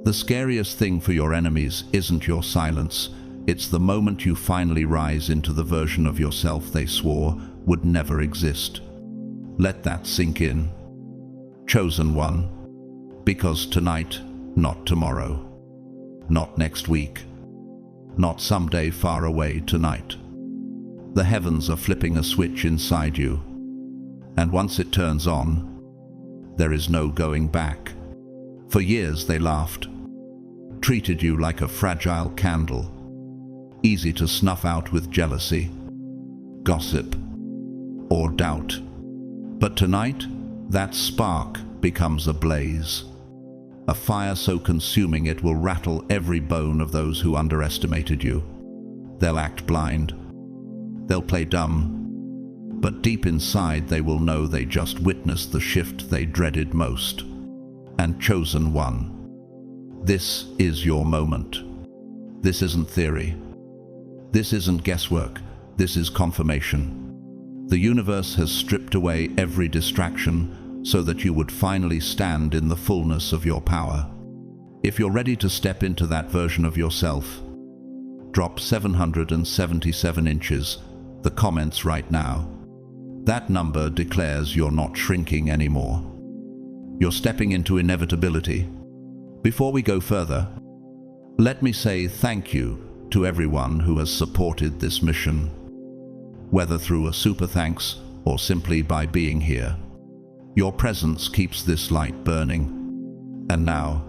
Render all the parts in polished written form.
The scariest thing for your enemies isn't your silence. It's the moment you finally rise into the version of yourself they swore would never exist. Let that sink in. Chosen one. Because tonight, not tomorrow. Not next week. Not someday far away, tonight. The heavens are flipping a switch inside you. And once it turns on, there is no going back. For years they laughed, treated you like a fragile candle, easy to snuff out with jealousy, gossip, or doubt. But tonight, that spark becomes a blaze, a fire so consuming it will rattle every bone of those who underestimated you. They'll act blind, they'll play dumb, but deep inside they will know they just witnessed the shift they dreaded most. And chosen one, this is your moment. This isn't theory. This isn't guesswork. This is confirmation. The universe has stripped away every distraction so that you would finally stand in the fullness of your power. If you're ready to step into that version of yourself, drop 777 inches, the comments right now. That number declares you're not shrinking anymore. You're stepping into inevitability. Before we go further, let me say thank you to everyone who has supported this mission, whether through a super thanks or simply by being here. Your presence keeps this light burning. And now,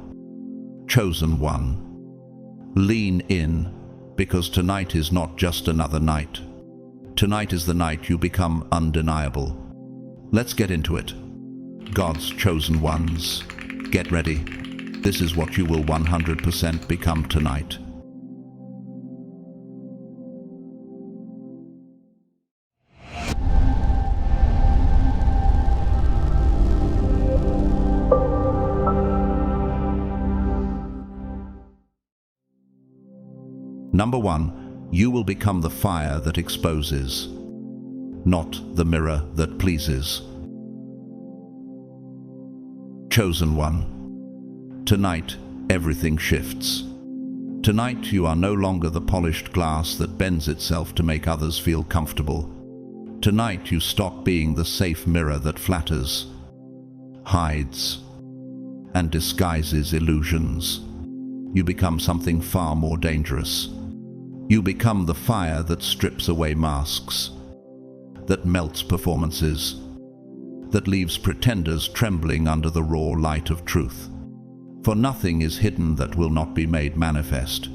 chosen one, lean in, because tonight is not just another night. Tonight is the night you become undeniable. Let's get into it. God's chosen ones, get ready. This is what you will 100% become tonight. Number 1, you will become the fire that exposes, not the mirror that pleases. Chosen one, tonight everything shifts. Tonight you are no longer the polished glass that bends itself to make others feel comfortable. Tonight you stop being the safe mirror that flatters, hides, and disguises illusions. You become something far more dangerous. You become the fire that strips away masks, that melts performances, that leaves pretenders trembling under the raw light of truth. For nothing is hidden that will not be made manifest,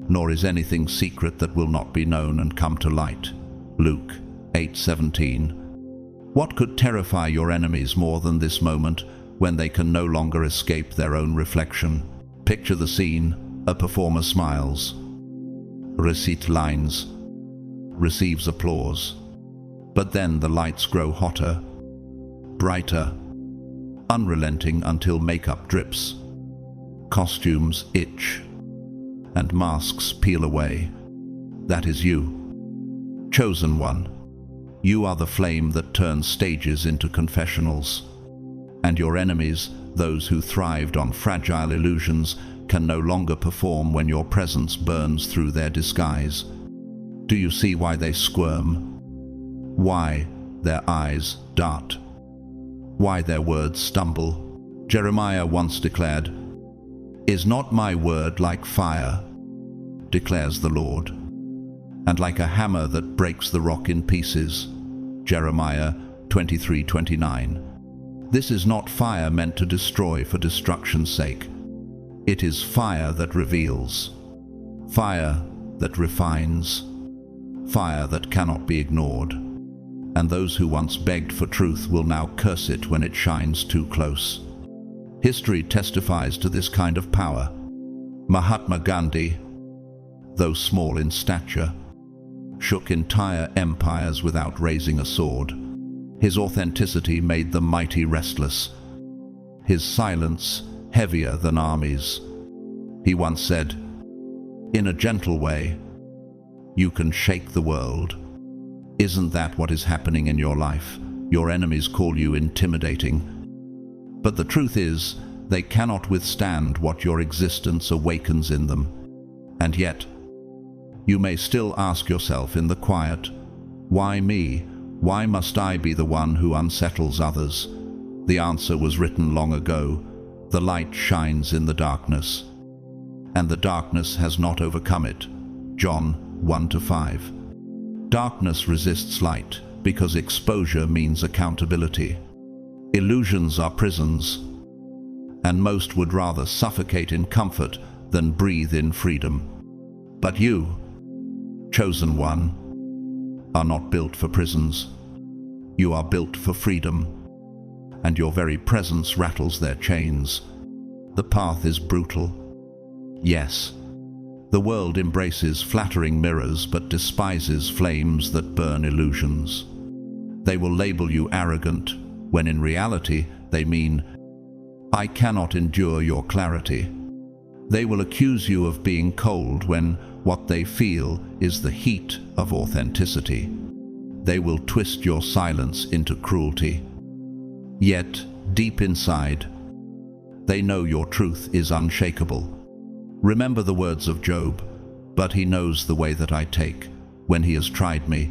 nor is anything secret that will not be known and come to light. Luke 8:17. What could terrify your enemies more than this moment when they can no longer escape their own reflection? Picture the scene: a performer smiles, recite lines, receives applause. But then the lights grow hotter, brighter, unrelenting until makeup drips, costumes itch, and masks peel away. That is you. Chosen one. You are the flame that turns stages into confessionals. And your enemies, those who thrived on fragile illusions, can no longer perform when your presence burns through their disguise. Do you see why they squirm? Why their eyes dart? Why their words stumble? Jeremiah once declared, "Is not my word like fire, declares the Lord, and like a hammer that breaks the rock in pieces?" Jeremiah 23:29. This is not fire meant to destroy for destruction's sake. It is fire that reveals, fire that refines, fire that cannot be ignored. And those who once begged for truth will now curse it when it shines too close. History testifies to this kind of power. Mahatma Gandhi, though small in stature, shook entire empires without raising a sword. His authenticity made the mighty restless, his silence heavier than armies. He once said, "In a gentle way, you can shake the world." Isn't that what is happening in your life? Your enemies call you intimidating. But the truth is, They cannot withstand what your existence awakens in them. And yet, you may still ask yourself in the quiet, why me? Why must I be the one who unsettles others? The answer was written long ago. The light shines in the darkness, and the darkness has not overcome it. John 1-5. Darkness resists light because exposure means accountability. Illusions are prisons, and most would rather suffocate in comfort than breathe in freedom. But you, chosen one, are not built for prisons. You are built for freedom, and your very presence rattles their chains. The path is brutal. Yes, the world embraces flattering mirrors but despises flames that burn illusions. They will label you arrogant, when in reality they mean, I cannot endure your clarity. They will accuse you of being cold when what they feel is the heat of authenticity. They will twist your silence into cruelty. Yet, deep inside, they know your truth is unshakable. Remember the words of Job, but he knows the way that I take. When he has tried me,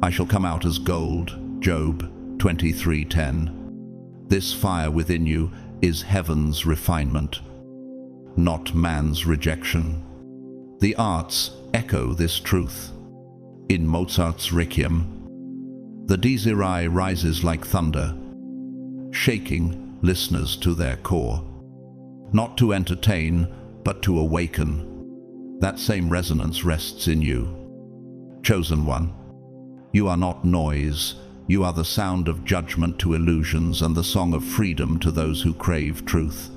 I shall come out as gold. Job 23:10. This fire within you is heaven's refinement, not man's rejection. The arts echo this truth. In Mozart's Requiem, the Desiree rises like thunder, shaking listeners to their core. Not to entertain, but to awaken. That same resonance rests in you. Chosen one, you are not noise. You are the sound of judgment to illusions and the song of freedom to those who crave truth.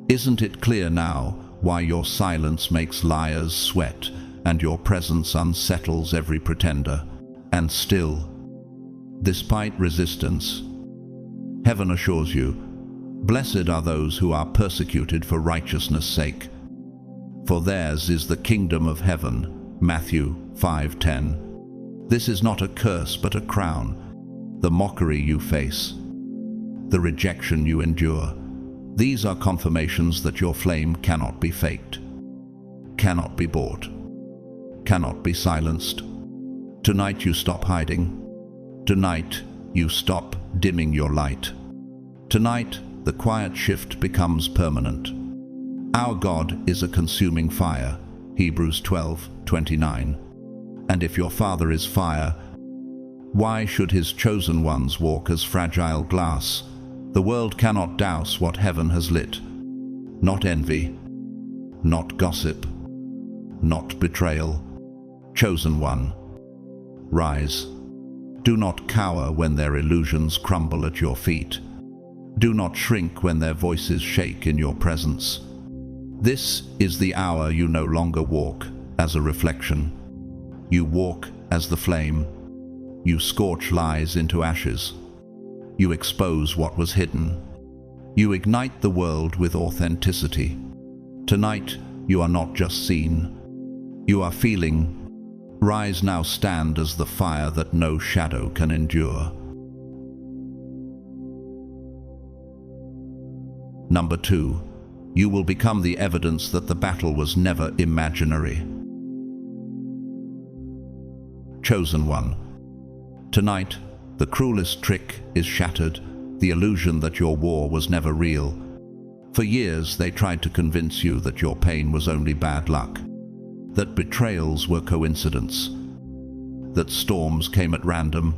Isn't it clear now why your silence makes liars sweat and your presence unsettles every pretender? And still, despite resistance, heaven assures you, blessed are those who are persecuted for righteousness' sake, for theirs is the kingdom of heaven. Matthew 5:10. This is not a curse but a crown. The mockery you face, the rejection you endure, these are confirmations that your flame cannot be faked, cannot be bought, cannot be silenced. Tonight you stop hiding. Tonight you stop dimming your light. Tonight the quiet shift becomes permanent. Our God is a consuming fire. Hebrews 12:29. And if your Father is fire, why should his chosen ones walk as fragile glass? The world cannot douse what heaven has lit. Not envy, not gossip, not betrayal. Chosen one, rise. Do not cower when their illusions crumble at your feet. Do not shrink when their voices shake in your presence. This is the hour you no longer walk as a reflection. You walk as the flame. You scorch lies into ashes. You expose what was hidden. You ignite the world with authenticity. Tonight, you are not just seen. You are feeling. Rise now, stand as the fire that no shadow can endure. Number 2, you will become the evidence that the battle was never imaginary. Chosen one, tonight, the cruelest trick is shattered, the illusion that your war was never real. For years, they tried to convince you that your pain was only bad luck, that betrayals were coincidence, that storms came at random.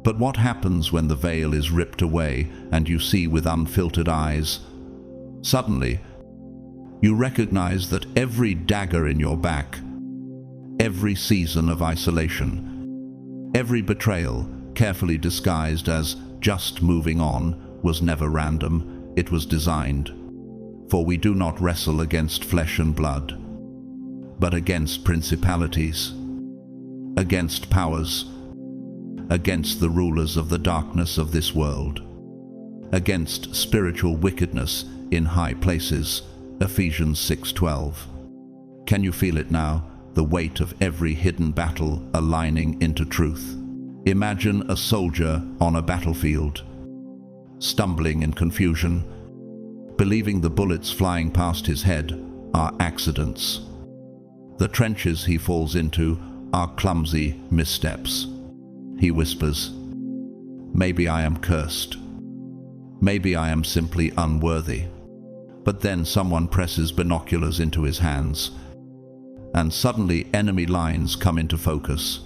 But what happens when the veil is ripped away and you see with unfiltered eyes? Suddenly, you recognize that every dagger in your back, every season of isolation, every betrayal, carefully disguised as just moving on, was never random, it was designed. For we do not wrestle against flesh and blood, but against principalities, against powers, against the rulers of the darkness of this world, against spiritual wickedness in high places. Ephesians 6:12. Can you feel it now? The weight of every hidden battle aligning into truth. Imagine a soldier on a battlefield, stumbling in confusion, believing the bullets flying past his head are accidents. The trenches he falls into are clumsy missteps. He whispers, "Maybe I am cursed. Maybe I am simply unworthy." But then someone presses binoculars into his hands, and suddenly enemy lines come into focus.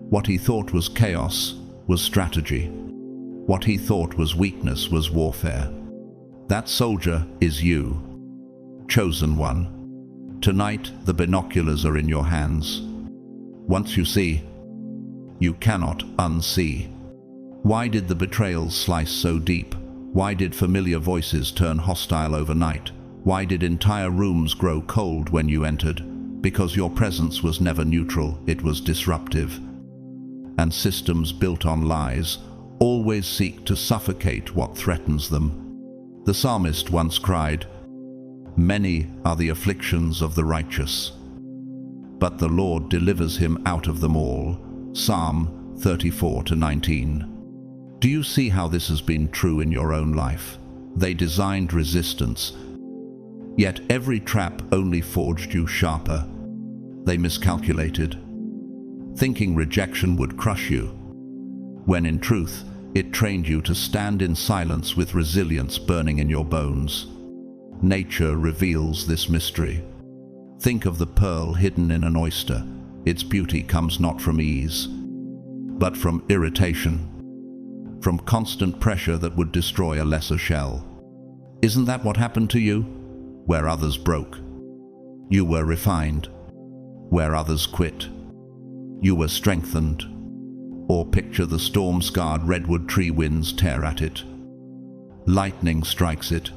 What he thought was chaos was strategy. What he thought was weakness was warfare. That soldier is you, chosen one. Tonight, the binoculars are in your hands. Once you see, you cannot unsee. Why did the betrayals slice so deep? Why did familiar voices turn hostile overnight? Why did entire rooms grow cold when you entered? Because your presence was never neutral, it was disruptive. And systems built on lies always seek to suffocate what threatens them. The psalmist once cried, "Many are the afflictions of the righteous, but the Lord delivers him out of them all." Psalm 34-19. Do you see how this has been true in your own life? They designed resistance, yet every trap only forged you sharper. They miscalculated, thinking rejection would crush you, when in truth, it trained you to stand in silence with resilience burning in your bones. Nature reveals this mystery. Think of the pearl hidden in an oyster. Its beauty comes not from ease, but from irritation, from constant pressure that would destroy a lesser shell. Isn't that what happened to you? Where others broke, you were refined. Where others quit, you were strengthened. Or picture the storm-scarred redwood tree winds tear at it. Lightning strikes it,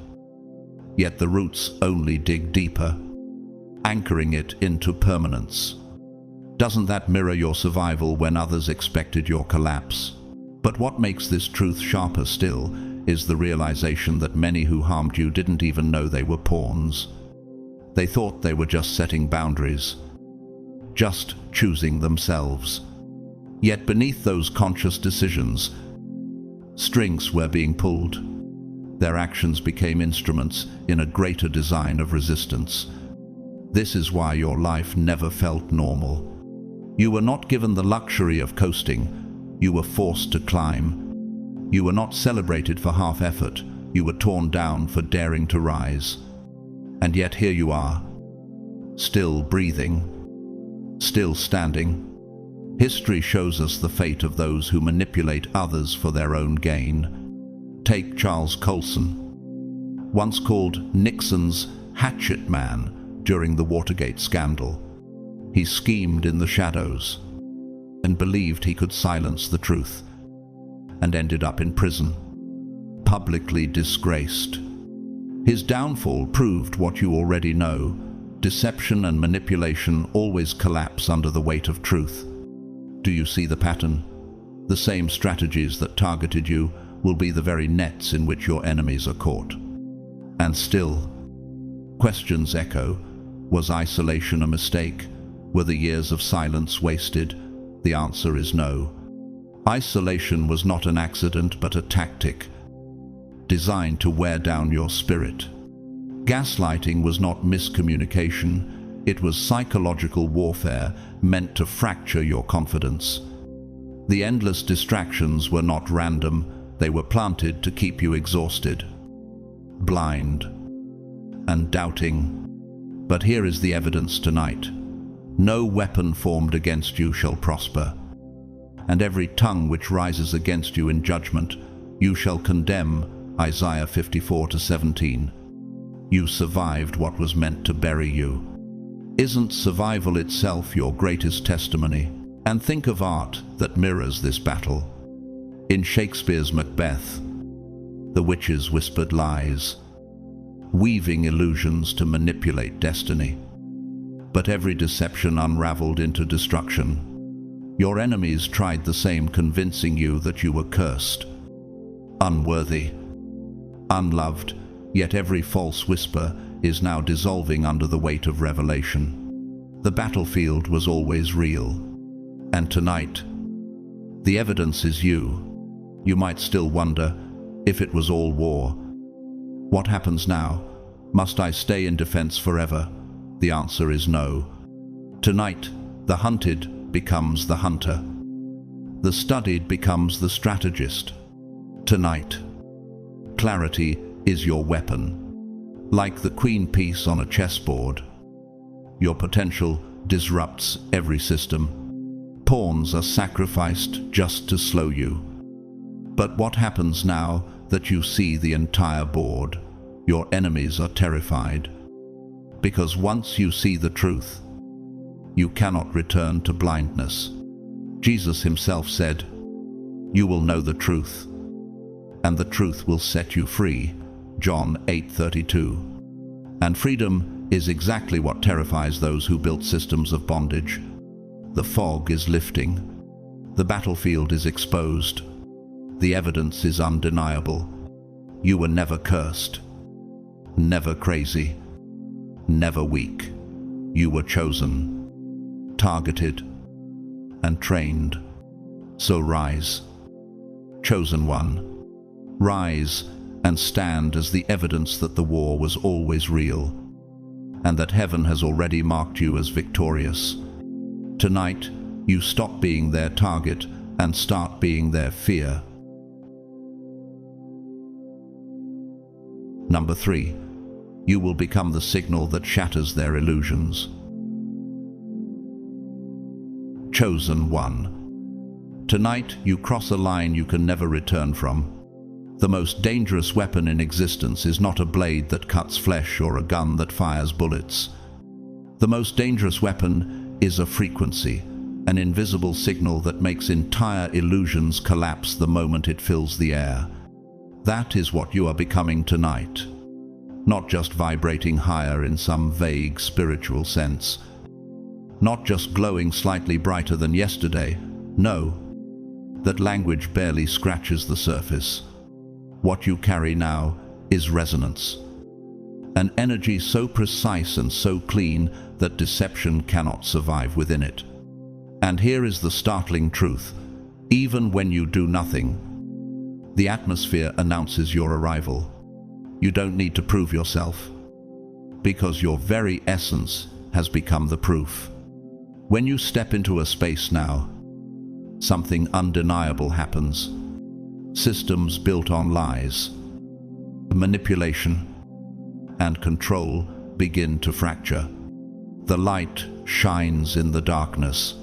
yet the roots only dig deeper, anchoring it into permanence. Doesn't that mirror your survival when others expected your collapse? But what makes this truth sharper still is the realization that many who harmed you didn't even know they were pawns. They thought they were just setting boundaries, just choosing themselves. Yet beneath those conscious decisions, strings were being pulled. Their actions became instruments in a greater design of resistance. This is why your life never felt normal. You were not given the luxury of coasting. You were forced to climb. You were not celebrated for half effort. You were torn down for daring to rise. And yet here you are, still breathing, still standing. History shows us the fate of those who manipulate others for their own gain. Take Charles Colson, once called Nixon's hatchet man during the Watergate scandal. He schemed in the shadows and believed he could silence the truth, and ended up in prison, publicly disgraced. His downfall proved what you already know. Deception and manipulation always collapse under the weight of truth. Do you see the pattern? The same strategies that targeted you will be the very nets in which your enemies are caught. And still, questions echo. Was isolation a mistake? Were the years of silence wasted? The answer is no. Isolation was not an accident but a tactic, designed to wear down your spirit. Gaslighting was not miscommunication. It was psychological warfare meant to fracture your confidence. The endless distractions were not random. They were planted to keep you exhausted, blind, and doubting. But here is the evidence tonight. No weapon formed against you shall prosper, and every tongue which rises against you in judgment you shall condemn. Isaiah 54-17. You survived what was meant to bury you. Isn't survival itself your greatest testimony? And think of art that mirrors this battle. In Shakespeare's Macbeth, the witches whispered lies, weaving illusions to manipulate destiny. But every deception unraveled into destruction. Your enemies tried the same, convincing you that you were cursed, unworthy, unloved, yet every false whisper is now dissolving under the weight of revelation. The battlefield was always real, and tonight, the evidence is you. You might still wonder if it was all war. What happens now? Must I stay in defense forever? The answer is no. Tonight, the hunted becomes the hunter. The studied becomes the strategist. Tonight, clarity is your weapon. Like the queen piece on a chessboard, your potential disrupts every system. Pawns are sacrificed just to slow you. But what happens now that you see the entire board? Your enemies are terrified. Because once you see the truth, you cannot return to blindness. Jesus himself said, "You will know the truth, and the truth will set you free." John 8:32. And freedom is exactly what terrifies those who built systems of bondage. The fog is lifting. The battlefield is exposed. The evidence is undeniable. You were never cursed, never crazy, never weak. You were chosen, targeted, and trained. So rise, chosen one. Rise and stand as the evidence that the war was always real, and that heaven has already marked you as victorious. Tonight, you stop being their target and start being their fear. Number 3, you will become the signal that shatters their illusions. Chosen one. Tonight, you cross a line you can never return from. The most dangerous weapon in existence is not a blade that cuts flesh or a gun that fires bullets. The most dangerous weapon is a frequency, an invisible signal that makes entire illusions collapse the moment it fills the air. That is what you are becoming tonight. Not just vibrating higher in some vague spiritual sense. Not just glowing slightly brighter than yesterday. No, that language barely scratches the surface. What you carry now is resonance. An energy so precise and so clean that deception cannot survive within it. And here is the startling truth. Even when you do nothing, the atmosphere announces your arrival. You don't need to prove yourself, because your very essence has become the proof. When you step into a space now, something undeniable happens. Systems built on lies, manipulation, and control begin to fracture. The light shines in the darkness,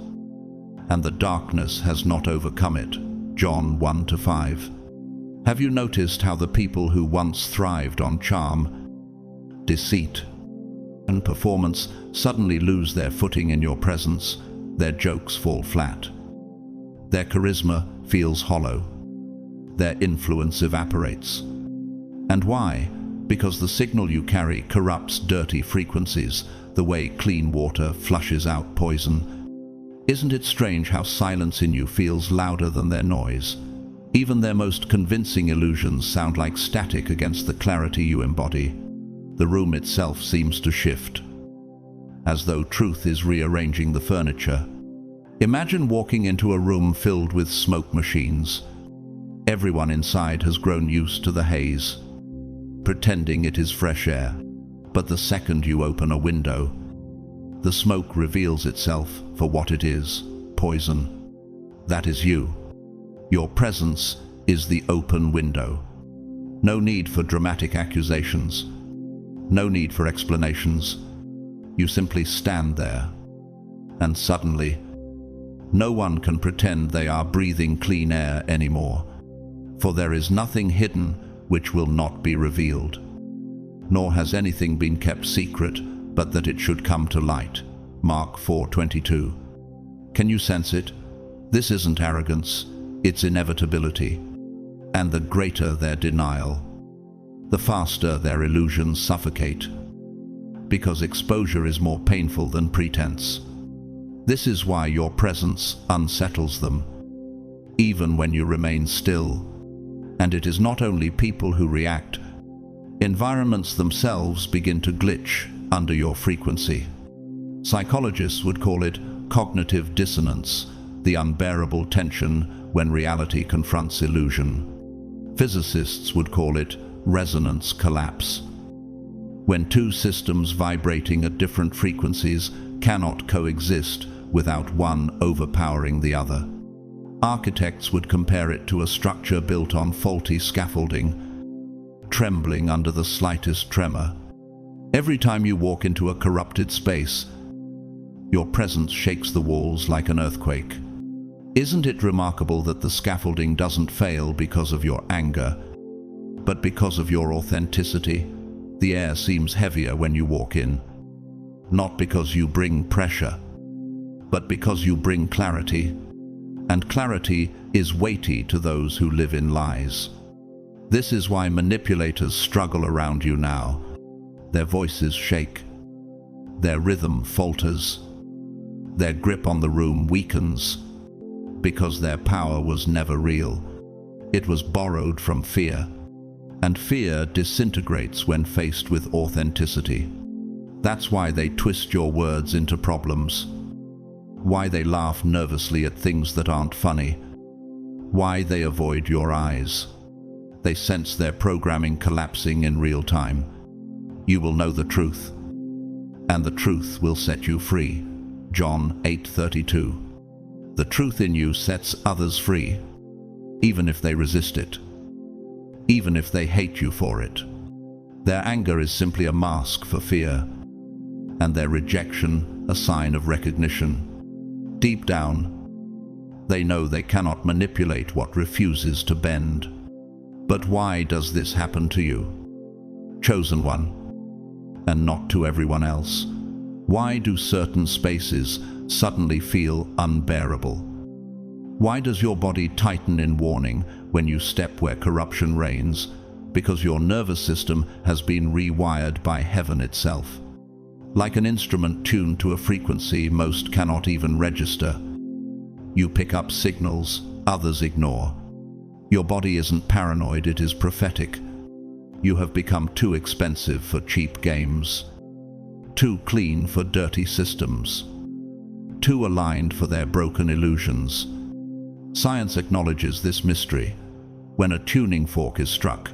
and the darkness has not overcome it. John 1-5. Have you noticed how the people who once thrived on charm, deceit, and performance suddenly lose their footing in your presence? Their jokes fall flat. Their charisma feels hollow. Their influence evaporates. And why? Because the signal you carry corrupts dirty frequencies, the way clean water flushes out poison. Isn't it strange how silence in you feels louder than their noise? Even their most convincing illusions sound like static against the clarity you embody. The room itself seems to shift, as though truth is rearranging the furniture. Imagine walking into a room filled with smoke machines. Everyone inside has grown used to the haze, pretending it is fresh air. But the second you open a window, the smoke reveals itself for what it is: poison. That is you. Your presence is the open window. No need for dramatic accusations. No need for explanations. You simply stand there, and suddenly, no one can pretend they are breathing clean air anymore. For there is nothing hidden which will not be revealed. Nor has anything been kept secret, but that it should come to light. Mark 4:22. Can you sense it? This isn't arrogance, it's inevitability. And the greater their denial, the faster their illusions suffocate. Because exposure is more painful than pretense. This is why your presence unsettles them, even when you remain still. And it is not only people who react. Environments themselves begin to glitch under your frequency. Psychologists would call it cognitive dissonance, the unbearable tension when reality confronts illusion. Physicists would call it resonance collapse. When two systems vibrating at different frequencies cannot coexist without one overpowering the other. Architects would compare it to a structure built on faulty scaffolding, trembling under the slightest tremor. Every time you walk into a corrupted space, your presence shakes the walls like an earthquake. Isn't it remarkable that the scaffolding doesn't fail because of your anger, but because of your authenticity? The air seems heavier when you walk in, not because you bring pressure, but because you bring clarity, and clarity is weighty to those who live in lies. This is why manipulators struggle around you now. Their voices shake, their rhythm falters, their grip on the room weakens, because their power was never real. It was borrowed from fear, and fear disintegrates when faced with authenticity. That's why they twist your words into problems, why they laugh nervously at things that aren't funny, why they avoid your eyes. They sense their programming collapsing in real time. You will know the truth, and the truth will set you free. John 8:32. The truth in you sets others free, even if they resist it, even if they hate you for it. Their anger is simply a mask for fear, and their rejection a sign of recognition. Deep down, they know they cannot manipulate what refuses to bend. But why does this happen to you, chosen one, and not to everyone else? Why do certain spaces suddenly feel unbearable? Why does your body tighten in warning when you step where corruption reigns? Because your nervous system has been rewired by heaven itself. Like an instrument tuned to a frequency most cannot even register, you pick up signals others ignore. Your body isn't paranoid, it is prophetic. You have become too expensive for cheap games, too clean for dirty systems, too aligned for their broken illusions. Science acknowledges this mystery. When a tuning fork is struck,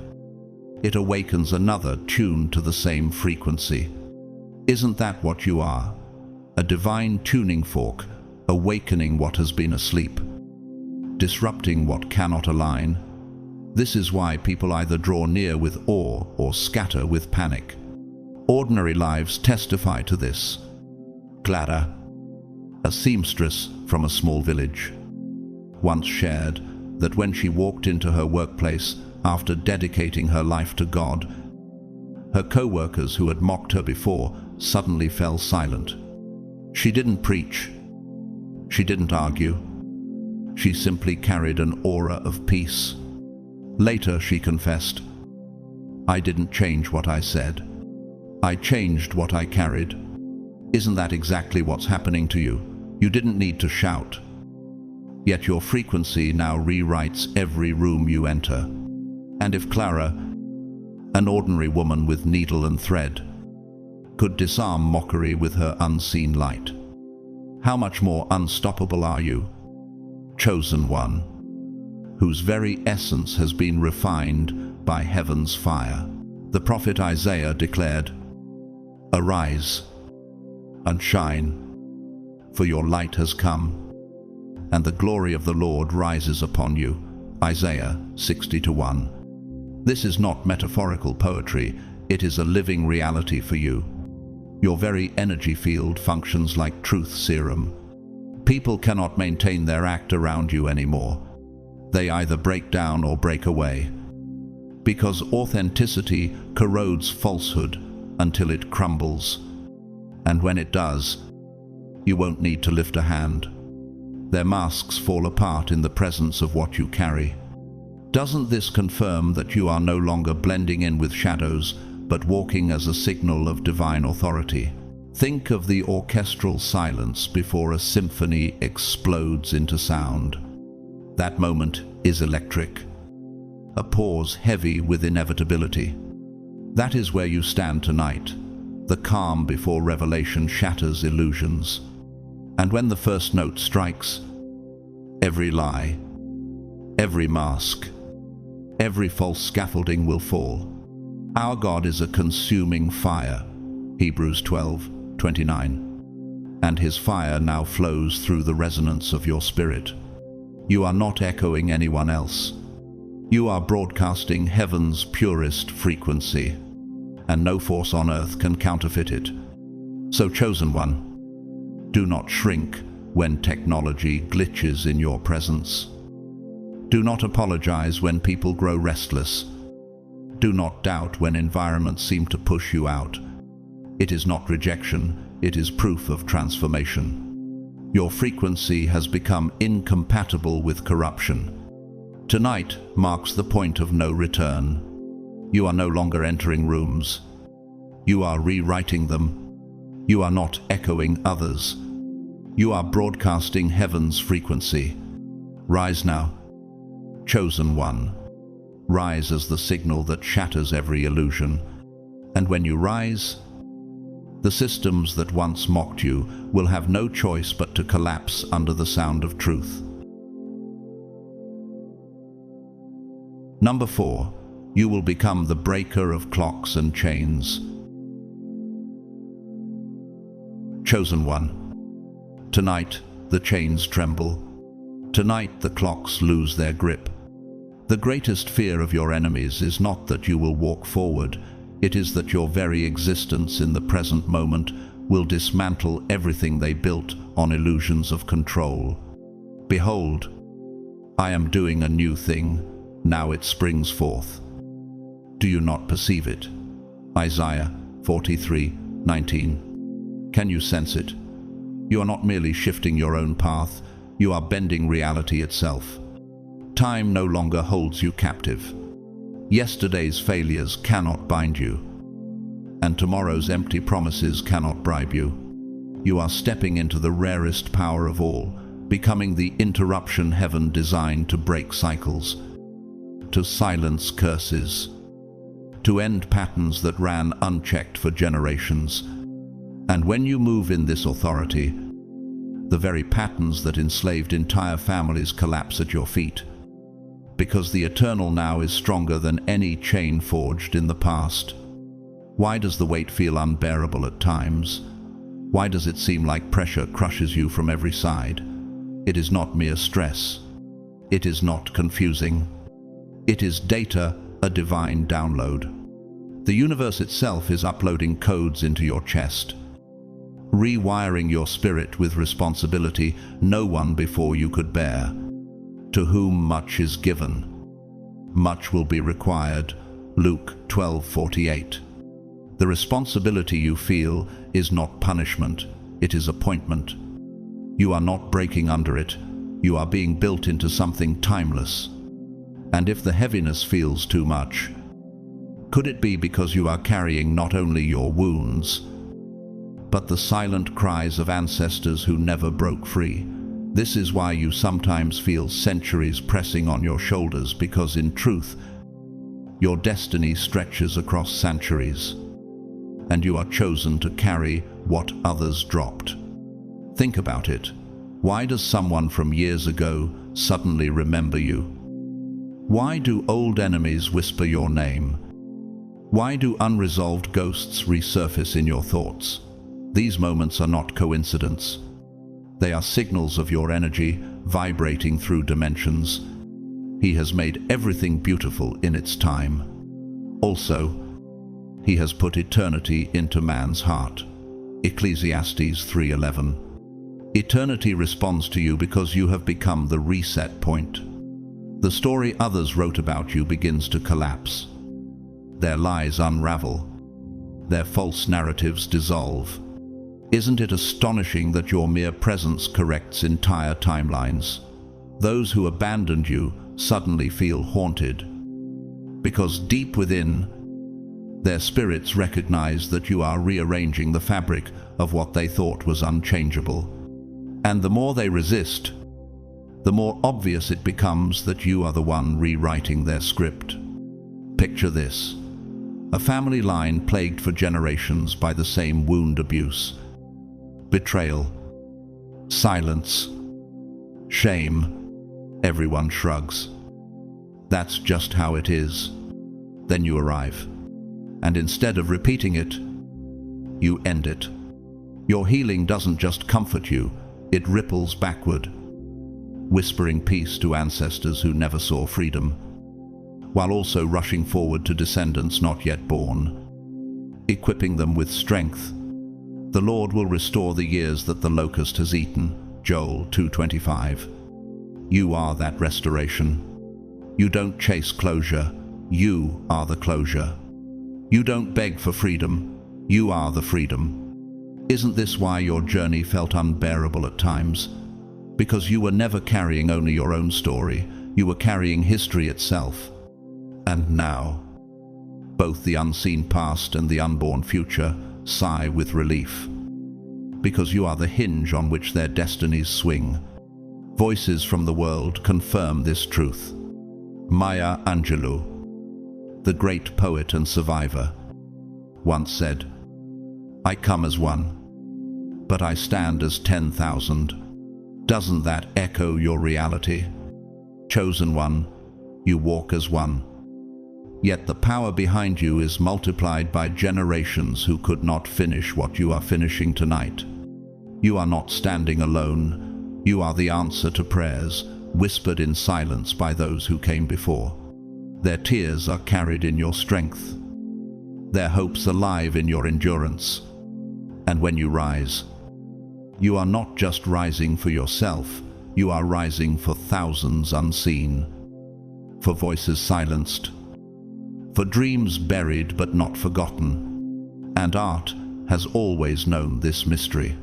it awakens another tuned to the same frequency. Isn't that what you are? A divine tuning fork, awakening what has been asleep, disrupting what cannot align. This is why people either draw near with awe or scatter with panic. Ordinary lives testify to this. Clara, a seamstress from a small village, once shared that when she walked into her workplace after dedicating her life to God, her co-workers who had mocked her before suddenly fell silent. She didn't preach. She didn't argue. She simply carried an aura of peace. Later she confessed, "I didn't change what I said. I changed what I carried." Isn't that exactly what's happening to you? You didn't need to shout. Yet your frequency now rewrites every room you enter. And if Clara, an ordinary woman with needle and thread, could disarm mockery with her unseen light, how much more unstoppable are you, chosen one, whose very essence has been refined by heaven's fire? The prophet Isaiah declared, "Arise and shine, for your light has come, and the glory of the Lord rises upon you." Isaiah 60:1. This is not metaphorical poetry, it is a living reality for you. Your very energy field functions like truth serum. People cannot maintain their act around you anymore. They either break down or break away, because authenticity corrodes falsehood until it crumbles. And when it does, you won't need to lift a hand. Their masks fall apart in the presence of what you carry. Doesn't this confirm that you are no longer blending in with shadows, but walking as a signal of divine authority? Think of the orchestral silence before a symphony explodes into sound. That moment is electric, a pause heavy with inevitability. That is where you stand tonight, the calm before revelation shatters illusions. And when the first note strikes, every lie, every mask, every false scaffolding will fall. Our God is a consuming fire, Hebrews 12:29, and his fire now flows through the resonance of your spirit. You are not echoing anyone else. You are broadcasting heaven's purest frequency, and no force on earth can counterfeit it. So, chosen one, do not shrink when technology glitches in your presence. Do not apologize when people grow restless. Do not doubt when environments seem to push you out. It is not rejection, it is proof of transformation. Your frequency has become incompatible with corruption. Tonight marks the point of no return. You are no longer entering rooms. You are rewriting them. You are not echoing others. You are broadcasting heaven's frequency. Rise now, chosen one. Rise as the signal that shatters every illusion. And when you rise, the systems that once mocked you will have no choice but to collapse under the sound of truth. Number 4, you will become the breaker of clocks and chains. Chosen one, tonight the chains tremble. Tonight the clocks lose their grip. The greatest fear of your enemies is not that you will walk forward, it is that your very existence in the present moment will dismantle everything they built on illusions of control. Behold, I am doing a new thing, now it springs forth. Do you not perceive it? Isaiah 43:19. Can you sense it? You are not merely shifting your own path, you are bending reality itself. Time no longer holds you captive. Yesterday's failures cannot bind you, and tomorrow's empty promises cannot bribe you. You are stepping into the rarest power of all, becoming the interruption heaven designed to break cycles, to silence curses, to end patterns that ran unchecked for generations. And when you move in this authority, the very patterns that enslaved entire families collapse at your feet, because the eternal now is stronger than any chain forged in the past. Why does the weight feel unbearable at times? Why does it seem like pressure crushes you from every side? It is not mere stress. It is not confusing. It is data, a divine download. The universe itself is uploading codes into your chest, rewiring your spirit with responsibility no one before you could bear. To whom much is given, much will be required. Luke 12:48. The responsibility you feel is not punishment, it is appointment. You are not breaking under it, you are being built into something timeless. And if the heaviness feels too much, could it be because you are carrying not only your wounds, but the silent cries of ancestors who never broke free? This is why you sometimes feel centuries pressing on your shoulders, because in truth, your destiny stretches across centuries, and you are chosen to carry what others dropped. Think about it. Why does someone from years ago suddenly remember you? Why do old enemies whisper your name? Why do unresolved ghosts resurface in your thoughts? These moments are not coincidence. They are signals of your energy vibrating through dimensions. He has made everything beautiful in its time. Also, He has put eternity into man's heart. Ecclesiastes 3:11. Eternity responds to you because you have become the reset point. The story others wrote about you begins to collapse. Their lies unravel. Their false narratives dissolve. Isn't it astonishing that your mere presence corrects entire timelines? Those who abandoned you suddenly feel haunted, because deep within, their spirits recognize that you are rearranging the fabric of what they thought was unchangeable. And the more they resist, the more obvious it becomes that you are the one rewriting their script. Picture this: a family line plagued for generations by the same wound abuse, betrayal, silence, shame. Everyone shrugs. That's just how it is. Then you arrive. and instead of repeating it, you end it. Your healing doesn't just comfort you, it ripples backward, whispering peace to ancestors who never saw freedom, while also rushing forward to descendants not yet born, equipping them with strength. The Lord will restore the years that the locust has eaten. Joel 2:25. You are that restoration. You don't chase closure, you are the closure. You don't beg for freedom, you are the freedom. Isn't this why your journey felt unbearable at times? Because you were never carrying only your own story, you were carrying history itself. And now, both the unseen past and the unborn future sigh with relief, because you are the hinge on which their destinies swing. Voices from the world confirm this truth. Maya Angelou, the great poet and survivor, once said, "I come as one, but I stand as 10,000. Doesn't that echo your reality? Chosen one, you walk as one. Yet the power behind you is multiplied by generations who could not finish what you are finishing tonight. You are not standing alone. You are the answer to prayers, whispered in silence by those who came before. Their tears are carried in your strength, their hopes alive in your endurance. And when you rise, you are not just rising for yourself, you are rising for thousands unseen, for voices silenced, for dreams buried but not forgotten. And art has always known this mystery.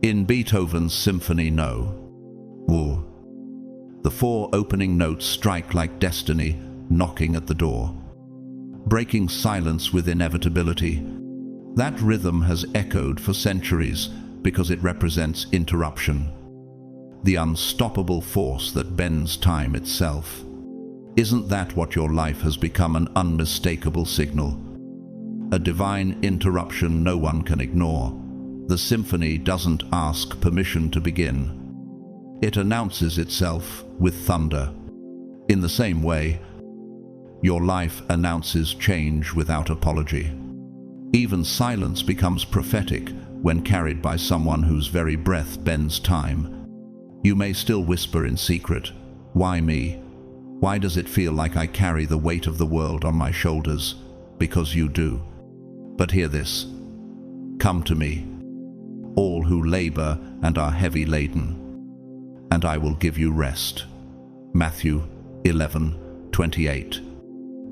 In Beethoven's Symphony No. Woo. The 4 opening notes strike like destiny knocking at the door, breaking silence with inevitability. That rhythm has echoed for centuries because it represents interruption, the unstoppable force that bends time itself. Isn't that what your life has become, an unmistakable signal? A divine interruption no one can ignore. The symphony doesn't ask permission to begin. It announces itself with thunder. In the same way, your life announces change without apology. Even silence becomes prophetic when carried by someone whose very breath bends time. You may still whisper in secret, "Why me? Why does it feel like I carry the weight of the world on my shoulders?" Because you do. But hear this. Come to me, all who labor and are heavy laden, and I will give you rest. Matthew 11:28.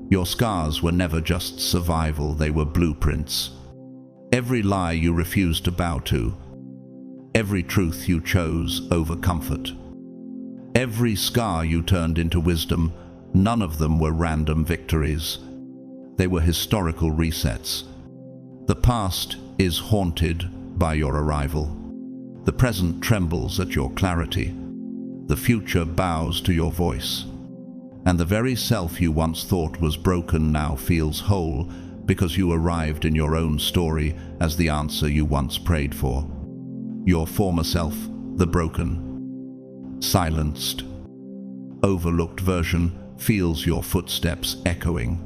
Your scars were never just survival, they were blueprints. Every lie you refused to bow to, every truth you chose over comfort, every scar you turned into wisdom, none of them were random victories. They were historical resets. The past is haunted by your arrival. The present trembles at your clarity. The future bows to your voice. And the very self you once thought was broken now feels whole because you arrived in your own story as the answer you once prayed for. Your former self, the broken, silenced, overlooked version, feels your footsteps echoing.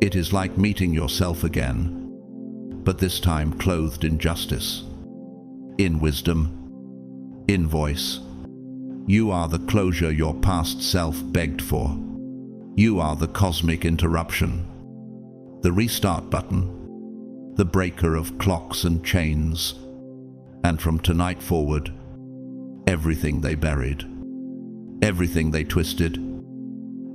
It is like meeting yourself again, but this time clothed in justice, in wisdom, in voice. You are the closure your past self begged for. You are the cosmic interruption, the restart button, the breaker of clocks and chains. And from tonight forward, everything they buried, everything they twisted,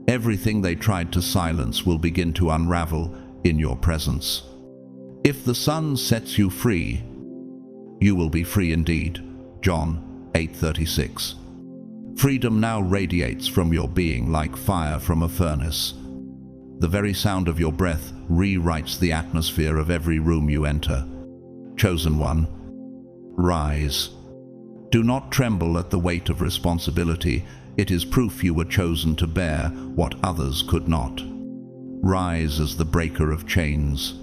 everything they tried to silence will begin to unravel in your presence. If the sun sets you free, you will be free indeed. John 8:36. Freedom now radiates from your being like fire from a furnace. The very sound of your breath rewrites the atmosphere of every room you enter. Chosen one, rise. Do not tremble at the weight of responsibility. It is proof you were chosen to bear what others could not. Rise as the breaker of chains.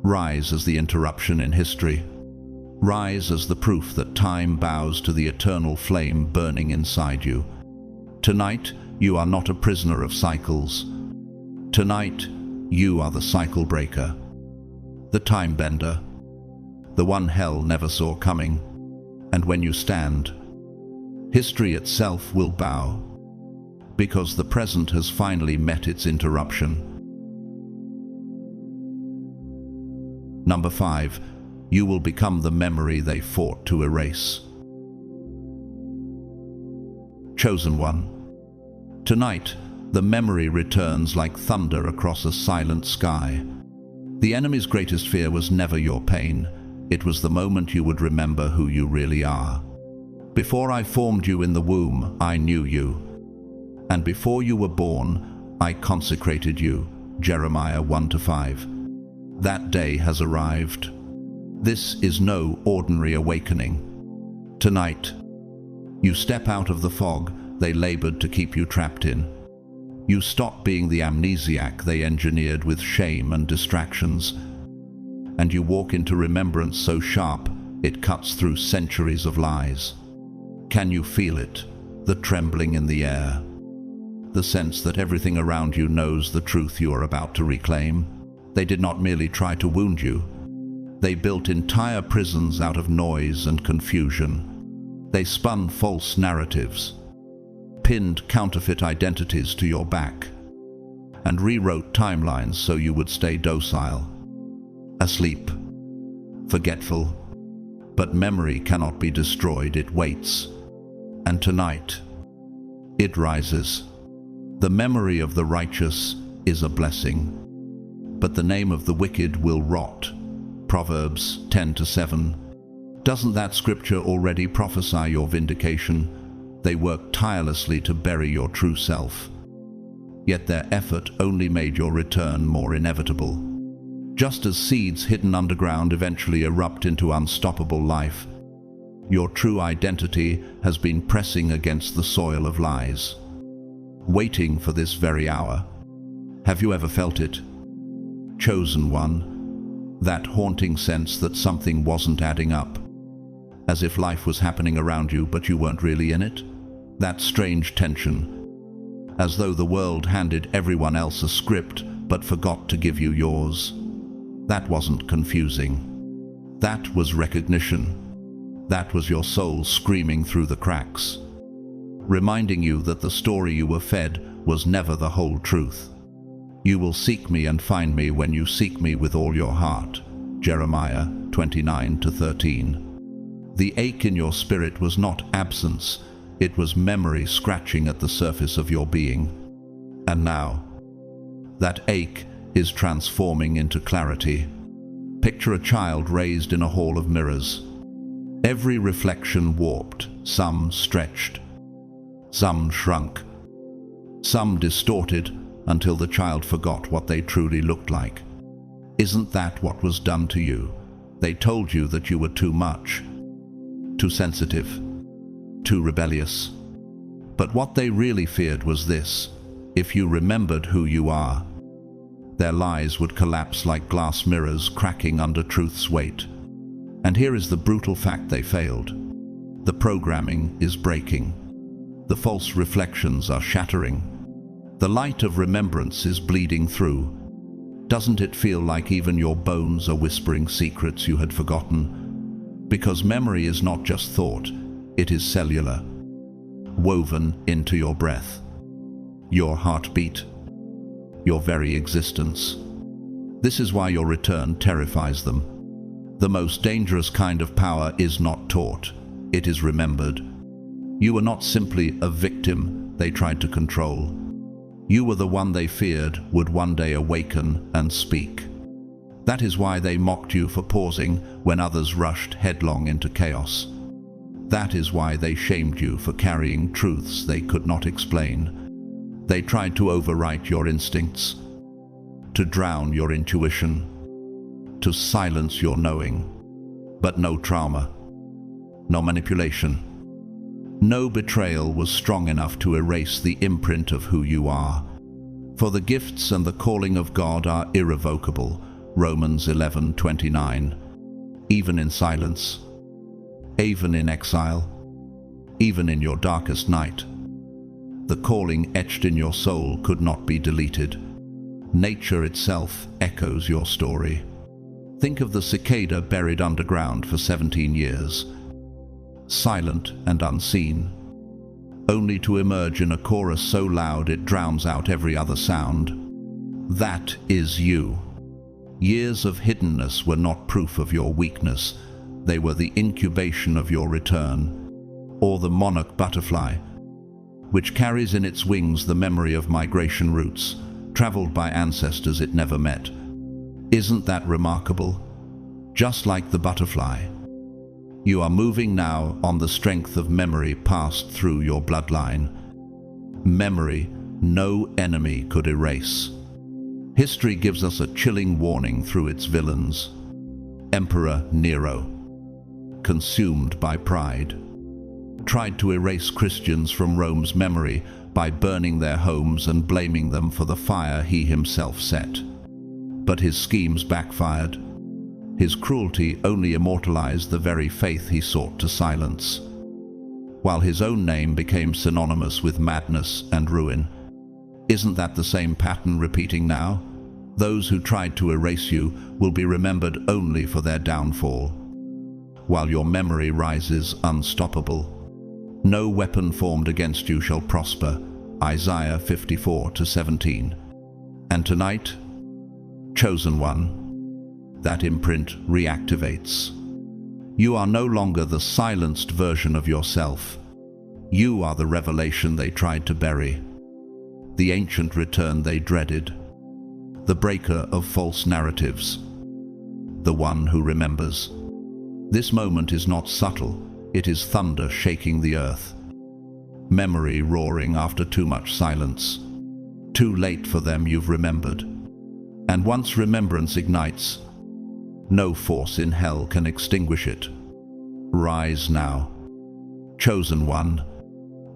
Rise as the interruption in history. Rise as the proof that time bows to the eternal flame burning inside you. Tonight, you are not a prisoner of cycles. Tonight, you are the cycle breaker. the time bender, the one hell never saw coming, and when you stand, history itself will bow, because the present has finally met its interruption. Number 5, you will become the memory they fought to erase. Chosen one. Tonight, the memory returns like thunder across a silent sky. The enemy's greatest fear was never your pain. It was the moment you would remember who you really are. Before I formed you in the womb, I knew you. And before you were born, I consecrated you. Jeremiah 1-5. That day has arrived. This is no ordinary awakening. Tonight, you step out of the fog they labored to keep you trapped in. You stop being the amnesiac they engineered with shame and distractions, and you walk into remembrance so sharp it cuts through centuries of lies. Can you feel it? The trembling in the air, the sense that everything around you knows the truth you are about to reclaim. They did not merely try to wound you. They built entire prisons out of noise and confusion. They spun false narratives, pinned counterfeit identities to your back, and rewrote timelines so you would stay docile, asleep, forgetful. But memory cannot be destroyed, it waits. And tonight, it rises. The memory of the righteous is a blessing, but the name of the wicked will rot. Proverbs 10-7. Doesn't that scripture already prophesy your vindication? They worked tirelessly to bury your true self, yet their effort only made your return more inevitable. Just as seeds hidden underground eventually erupt into unstoppable life, your true identity has been pressing against the soil of lies, waiting for this very hour. Have you ever felt it? Chosen one, that haunting sense that something wasn't adding up, as if life was happening around you but you weren't really in it? That strange tension, as though the world handed everyone else a script but forgot to give you yours. That wasn't confusing. That was recognition. That was your soul screaming through the cracks, reminding you that the story you were fed was never the whole truth. You will seek me and find me when you seek me with all your heart. Jeremiah 29-13. The ache in your spirit was not absence, it was memory scratching at the surface of your being. And now, that ache is transforming into clarity. Picture a child raised in a hall of mirrors. Every reflection warped, some stretched, some shrunk, some distorted until the child forgot what they truly looked like. Isn't that what was done to you? They told you that you were too much, too sensitive, too rebellious. But what they really feared was this: if you remembered who you are, their lies would collapse like glass mirrors cracking under truth's weight. And here is the brutal fact they failed. The programming is breaking. The false reflections are shattering. The light of remembrance is bleeding through. Doesn't it feel like even your bones are whispering secrets you had forgotten? Because memory is not just thought, it is cellular, woven into your breath, your heartbeat, your very existence. This is why your return terrifies them. The most dangerous kind of power is not taught, it is remembered. You were not simply a victim they tried to control. You were the one they feared would one day awaken and speak. That is why they mocked you for pausing when others rushed headlong into chaos. That is why they shamed you for carrying truths they could not explain. They tried to overwrite your instincts, to drown your intuition, to silence your knowing. But no trauma, no manipulation, no betrayal was strong enough to erase the imprint of who you are. For the gifts and the calling of God are irrevocable. Romans 11:29. Even in silence, even in exile, even in your darkest night, the calling etched in your soul could not be deleted. Nature itself echoes your story. Think of the cicada buried underground for 17 years, silent and unseen, only to emerge in a chorus so loud it drowns out every other sound. That is you. Years of hiddenness were not proof of your weakness. They were the incubation of your return. Or the monarch butterfly, which carries in its wings the memory of migration routes, traveled by ancestors it never met. Isn't that remarkable? Just like the butterfly, you are moving now on the strength of memory passed through your bloodline. Memory no enemy could erase. History gives us a chilling warning through its villains. Emperor Nero, consumed by pride, tried to erase Christians from Rome's memory by burning their homes and blaming them for the fire he himself set. But his schemes backfired. His cruelty only immortalized the very faith he sought to silence, while his own name became synonymous with madness and ruin. Isn't that the same pattern repeating now? Those who tried to erase you will be remembered only for their downfall, while your memory rises unstoppable. No weapon formed against you shall prosper. Isaiah 54:17. And tonight, chosen one, that imprint reactivates. You are no longer the silenced version of yourself. You are the revelation they tried to bury, the ancient return they dreaded, the breaker of false narratives, the one who remembers. This moment is not subtle, it is thunder shaking the earth. Memory roaring after too much silence. Too late for them, you've remembered. And once remembrance ignites, no force in hell can extinguish it. Rise now. Chosen one,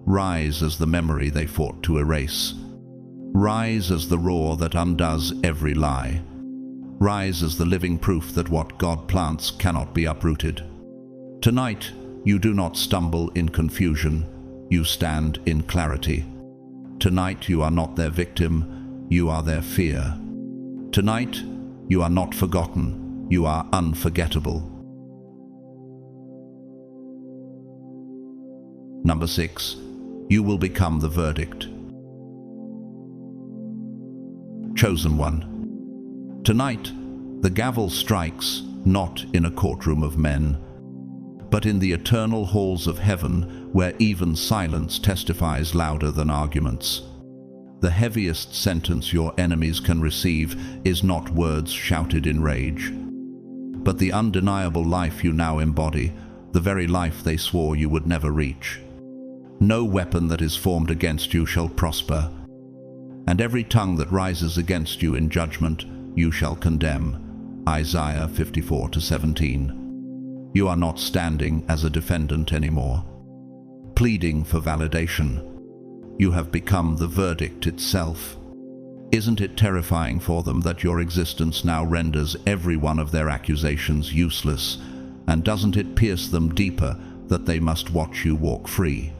rise as the memory they fought to erase. Rise as the roar that undoes every lie. Rise as the living proof that what God plants cannot be uprooted. Tonight, you do not stumble in confusion, you stand in clarity. Tonight, you are not their victim, you are their fear. Tonight, you are not forgotten, you are unforgettable. Number 6, you will become the verdict. Chosen one. Tonight, the gavel strikes not in a courtroom of men, but in the eternal halls of heaven, where even silence testifies louder than arguments. The heaviest sentence your enemies can receive is not words shouted in rage, but the undeniable life you now embody, the very life they swore you would never reach. No weapon that is formed against you shall prosper, and every tongue that rises against you in judgment you shall condemn. Isaiah 54:17. You are not standing as a defendant anymore, pleading for validation. You have become the verdict itself. Isn't it terrifying for them that your existence now renders every one of their accusations useless? And doesn't it pierce them deeper that they must watch you walk free,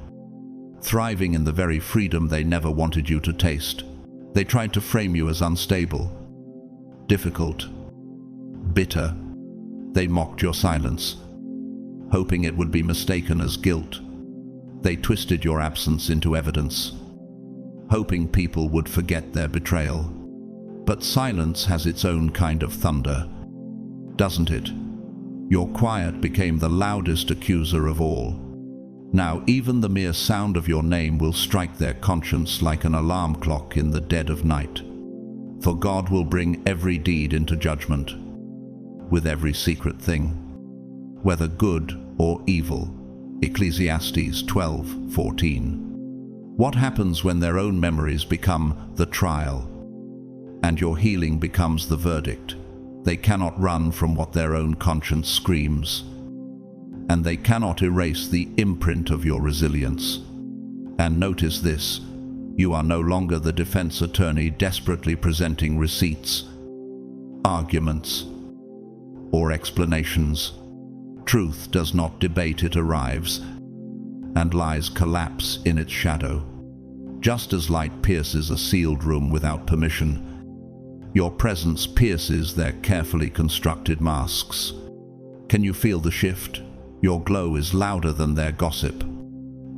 thriving in the very freedom they never wanted you to taste? They tried to frame you as unstable, difficult, bitter. They mocked your silence, hoping it would be mistaken as guilt. They twisted your absence into evidence, hoping people would forget their betrayal. But silence has its own kind of thunder, doesn't it? Your quiet became the loudest accuser of all. Now even the mere sound of your name will strike their conscience like an alarm clock in the dead of night. For God will bring every deed into judgment, with every secret thing, whether good or evil. Ecclesiastes 12:14. What happens when their own memories become the trial, and your healing becomes the verdict? They cannot run from what their own conscience screams, and they cannot erase the imprint of your resilience. And notice this, you are no longer the defense attorney desperately presenting receipts, arguments, or explanations. Truth does not debate, it arrives, and lies collapse in its shadow. Just as light pierces a sealed room without permission, Your presence pierces their carefully constructed masks. Can you feel the shift? Your glow is louder than their gossip.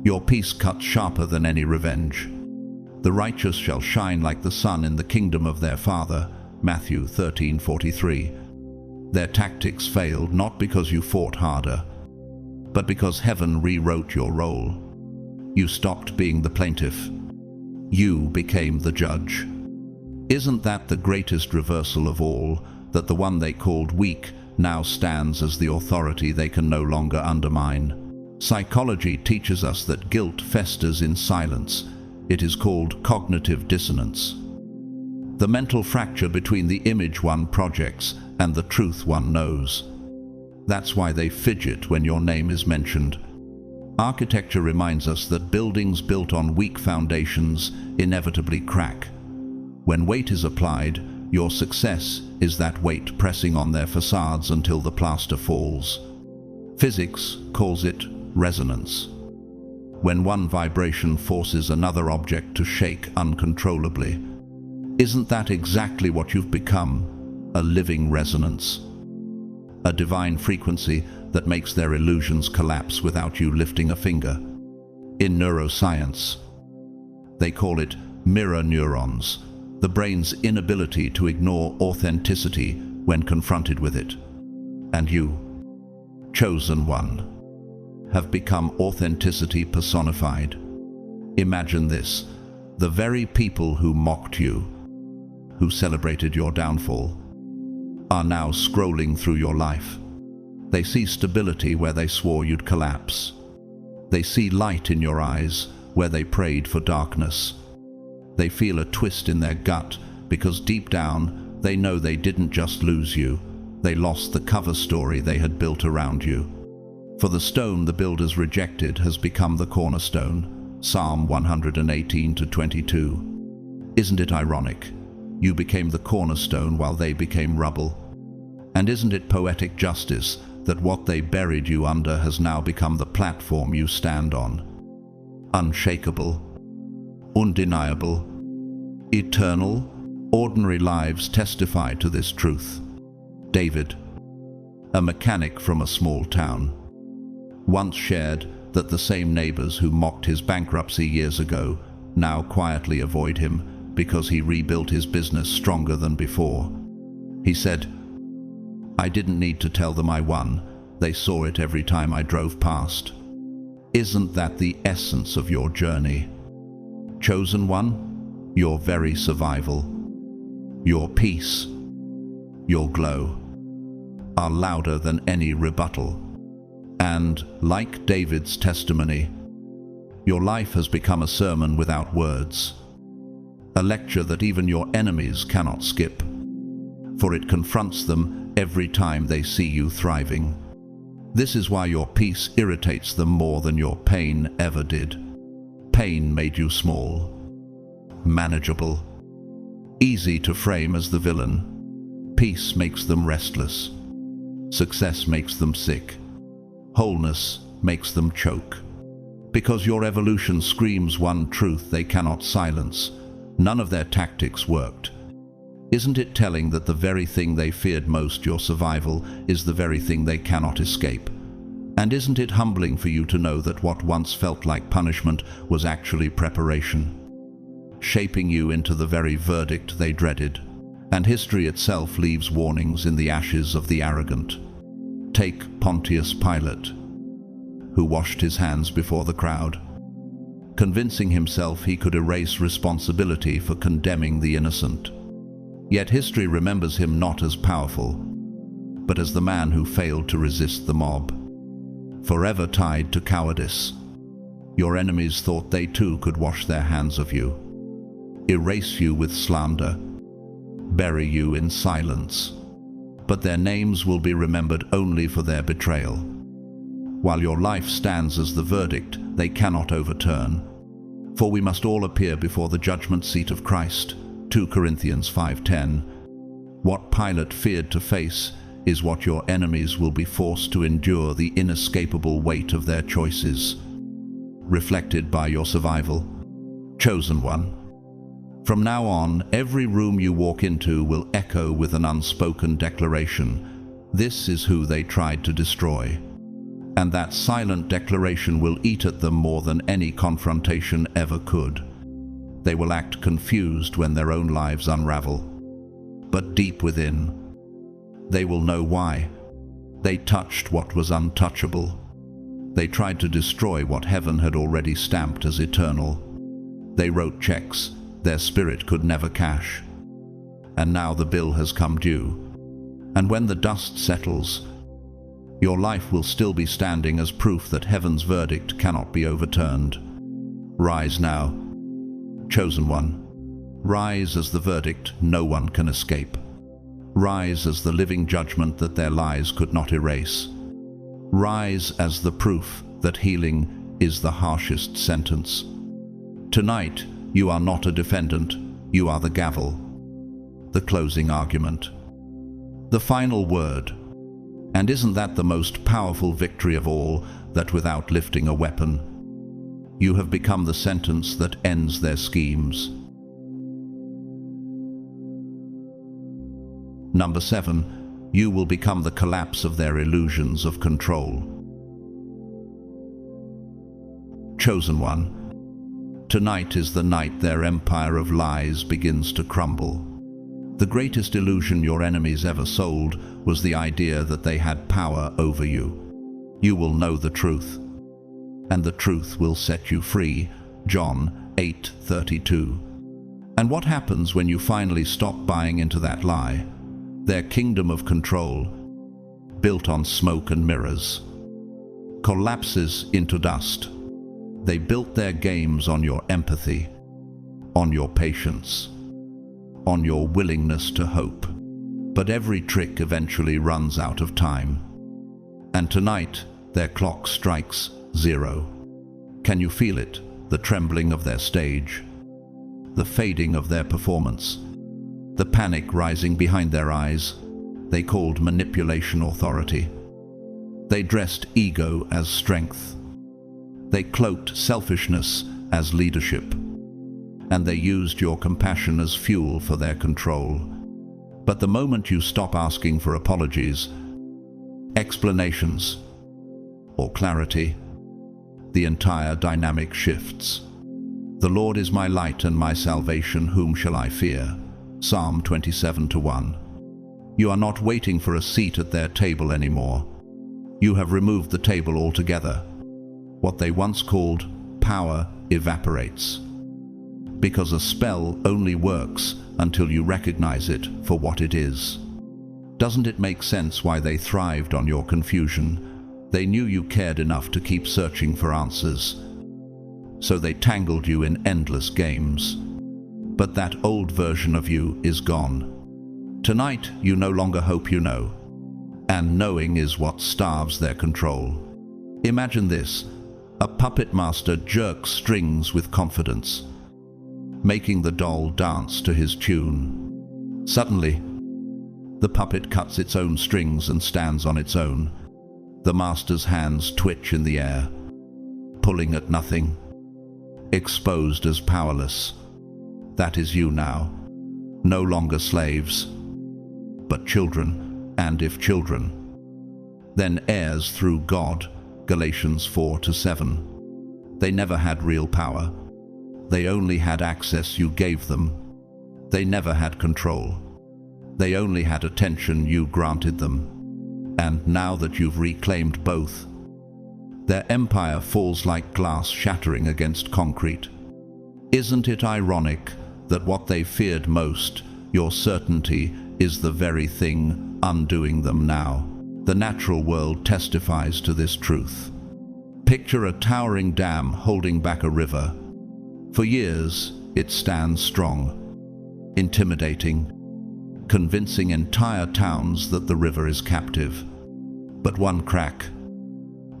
Your peace cuts sharper than any revenge. The righteous shall shine like the sun in the kingdom of their Father. Matthew 13:43. Their tactics failed not because you fought harder, but because heaven rewrote your role. You stopped being the plaintiff. You became the judge. Isn't that the greatest reversal of all, that the one they called weak now stands as the authority they can no longer undermine? Psychology teaches us that guilt festers in silence. It is called cognitive dissonance. The mental fracture between the image one projects and the truth one knows. That's why they fidget when your name is mentioned. Architecture reminds us that buildings built on weak foundations inevitably crack. When weight is applied, your success is that weight pressing on their facades until the plaster falls. Physics calls it resonance. When one vibration forces another object to shake uncontrollably. Isn't that exactly what you've become? A living resonance. A divine frequency that makes their illusions collapse without you lifting a finger. In neuroscience, they call it mirror neurons, the brain's inability to ignore authenticity when confronted with it. And you, chosen one, have become authenticity personified. Imagine this: the very people who mocked you, who celebrated your downfall, are now scrolling through your life. They see stability where they swore you'd collapse. They see light in your eyes where they prayed for darkness. They feel a twist in their gut because deep down they know they didn't just lose you, they lost the cover story they had built around you. For the stone the builders rejected has become the cornerstone. Psalm 118:22. Isn't it ironic? You became the cornerstone while they became rubble. And isn't it poetic justice that what they buried you under has now become the platform you stand on? Unshakable, undeniable, eternal, ordinary lives testify to this truth. David, a mechanic from a small town, once shared that the same neighbors who mocked his bankruptcy years ago now quietly avoid him because he rebuilt his business stronger than before. He said, "I didn't need to tell them I won. They saw it every time I drove past." Isn't that the essence of your journey? Chosen one, your very survival, your peace, your glow, are louder than any rebuttal. And, like David's testimony, your life has become a sermon without words, a lecture that even your enemies cannot skip, for it confronts them every time they see you thriving. This is why your peace irritates them more than your pain ever did. Pain made you small, manageable, easy to frame as the villain. Peace makes them restless. Success makes them sick. Wholeness makes them choke. Because your evolution screams one truth they cannot silence. None of their tactics worked. Isn't it telling that the very thing they feared most, your survival, is the very thing they cannot escape? And isn't it humbling for you to know that what once felt like punishment was actually preparation, shaping you into the very verdict they dreaded? And history itself leaves warnings in the ashes of the arrogant. Take Pontius Pilate, who washed his hands before the crowd, convincing himself he could erase responsibility for condemning the innocent. Yet history remembers him not as powerful, but as the man who failed to resist the mob. Forever tied to cowardice, your enemies thought they too could wash their hands of you, erase you with slander, bury you in silence. But their names will be remembered only for their betrayal. While your life stands as the verdict they cannot overturn. For we must all appear before the judgment seat of Christ. 2 Corinthians 5:10. What Pilate feared to face is what your enemies will be forced to endure, the inescapable weight of their choices, reflected by your survival. Chosen one, From now on, every room you walk into will echo with an unspoken declaration. This is who they tried to destroy. And that silent declaration will eat at them more than any confrontation ever could. They will act confused when their own lives unravel. But deep within, they will know why. They touched what was untouchable. They tried to destroy what heaven had already stamped as eternal. They wrote checks their spirit could never cash. And now the bill has come due. And when the dust settles, your life will still be standing as proof that heaven's verdict cannot be overturned. Rise now, chosen one. Rise as the verdict no one can escape. Rise as the living judgment that their lies could not erase. Rise as the proof that healing is the harshest sentence. Tonight, you are not a defendant, you are the gavel, the closing argument, the final word. And isn't that the most powerful victory of all, that without lifting a weapon, you have become the sentence that ends their schemes? Number 7, you will become the collapse of their illusions of control. Chosen one, tonight is the night their empire of lies begins to crumble. The greatest illusion your enemies ever sold was the idea that they had power over you. You will know the truth, and the truth will set you free. John 8:32. And what happens when you finally stop buying into that lie? Their kingdom of control, built on smoke and mirrors, collapses into dust. They built their games on your empathy, on your patience, on your willingness to hope. But every trick eventually runs out of time. And tonight, their clock strikes 0. Can you feel it? The trembling of their stage, the fading of their performance, the panic rising behind their eyes. They called manipulation authority. They dressed ego as strength. They cloaked selfishness as leadership. And they used your compassion as fuel for their control. But the moment you stop asking for apologies, explanations, or clarity, the entire dynamic shifts. The Lord is my light and my salvation, whom shall I fear? Psalm 27:1. You are not waiting for a seat at their table anymore. You have removed the table altogether. What they once called power evaporates. Because a spell only works until you recognize it for what it is. Doesn't it make sense why they thrived on your confusion? They knew you cared enough to keep searching for answers. So they tangled you in endless games. But that old version of you is gone. Tonight, you no longer hope you know. And knowing is what starves their control. Imagine this. A puppet master jerks strings with confidence, making the doll dance to his tune. Suddenly, the puppet cuts its own strings and stands on its own. The master's hands twitch in the air, pulling at nothing, exposed as powerless. That is you now, no longer slaves, but children, and if children, then heirs through God. Galatians 4:7. They never had real power. They only had access you gave them. They never had control. They only had attention you granted them. And now that you've reclaimed both, their empire falls like glass shattering against concrete. Isn't it ironic that what they feared most, your certainty, is the very thing undoing them now? The natural world testifies to this truth. Picture a towering dam holding back a river. For years, it stands strong, intimidating, convincing entire towns that the river is captive. But one crack,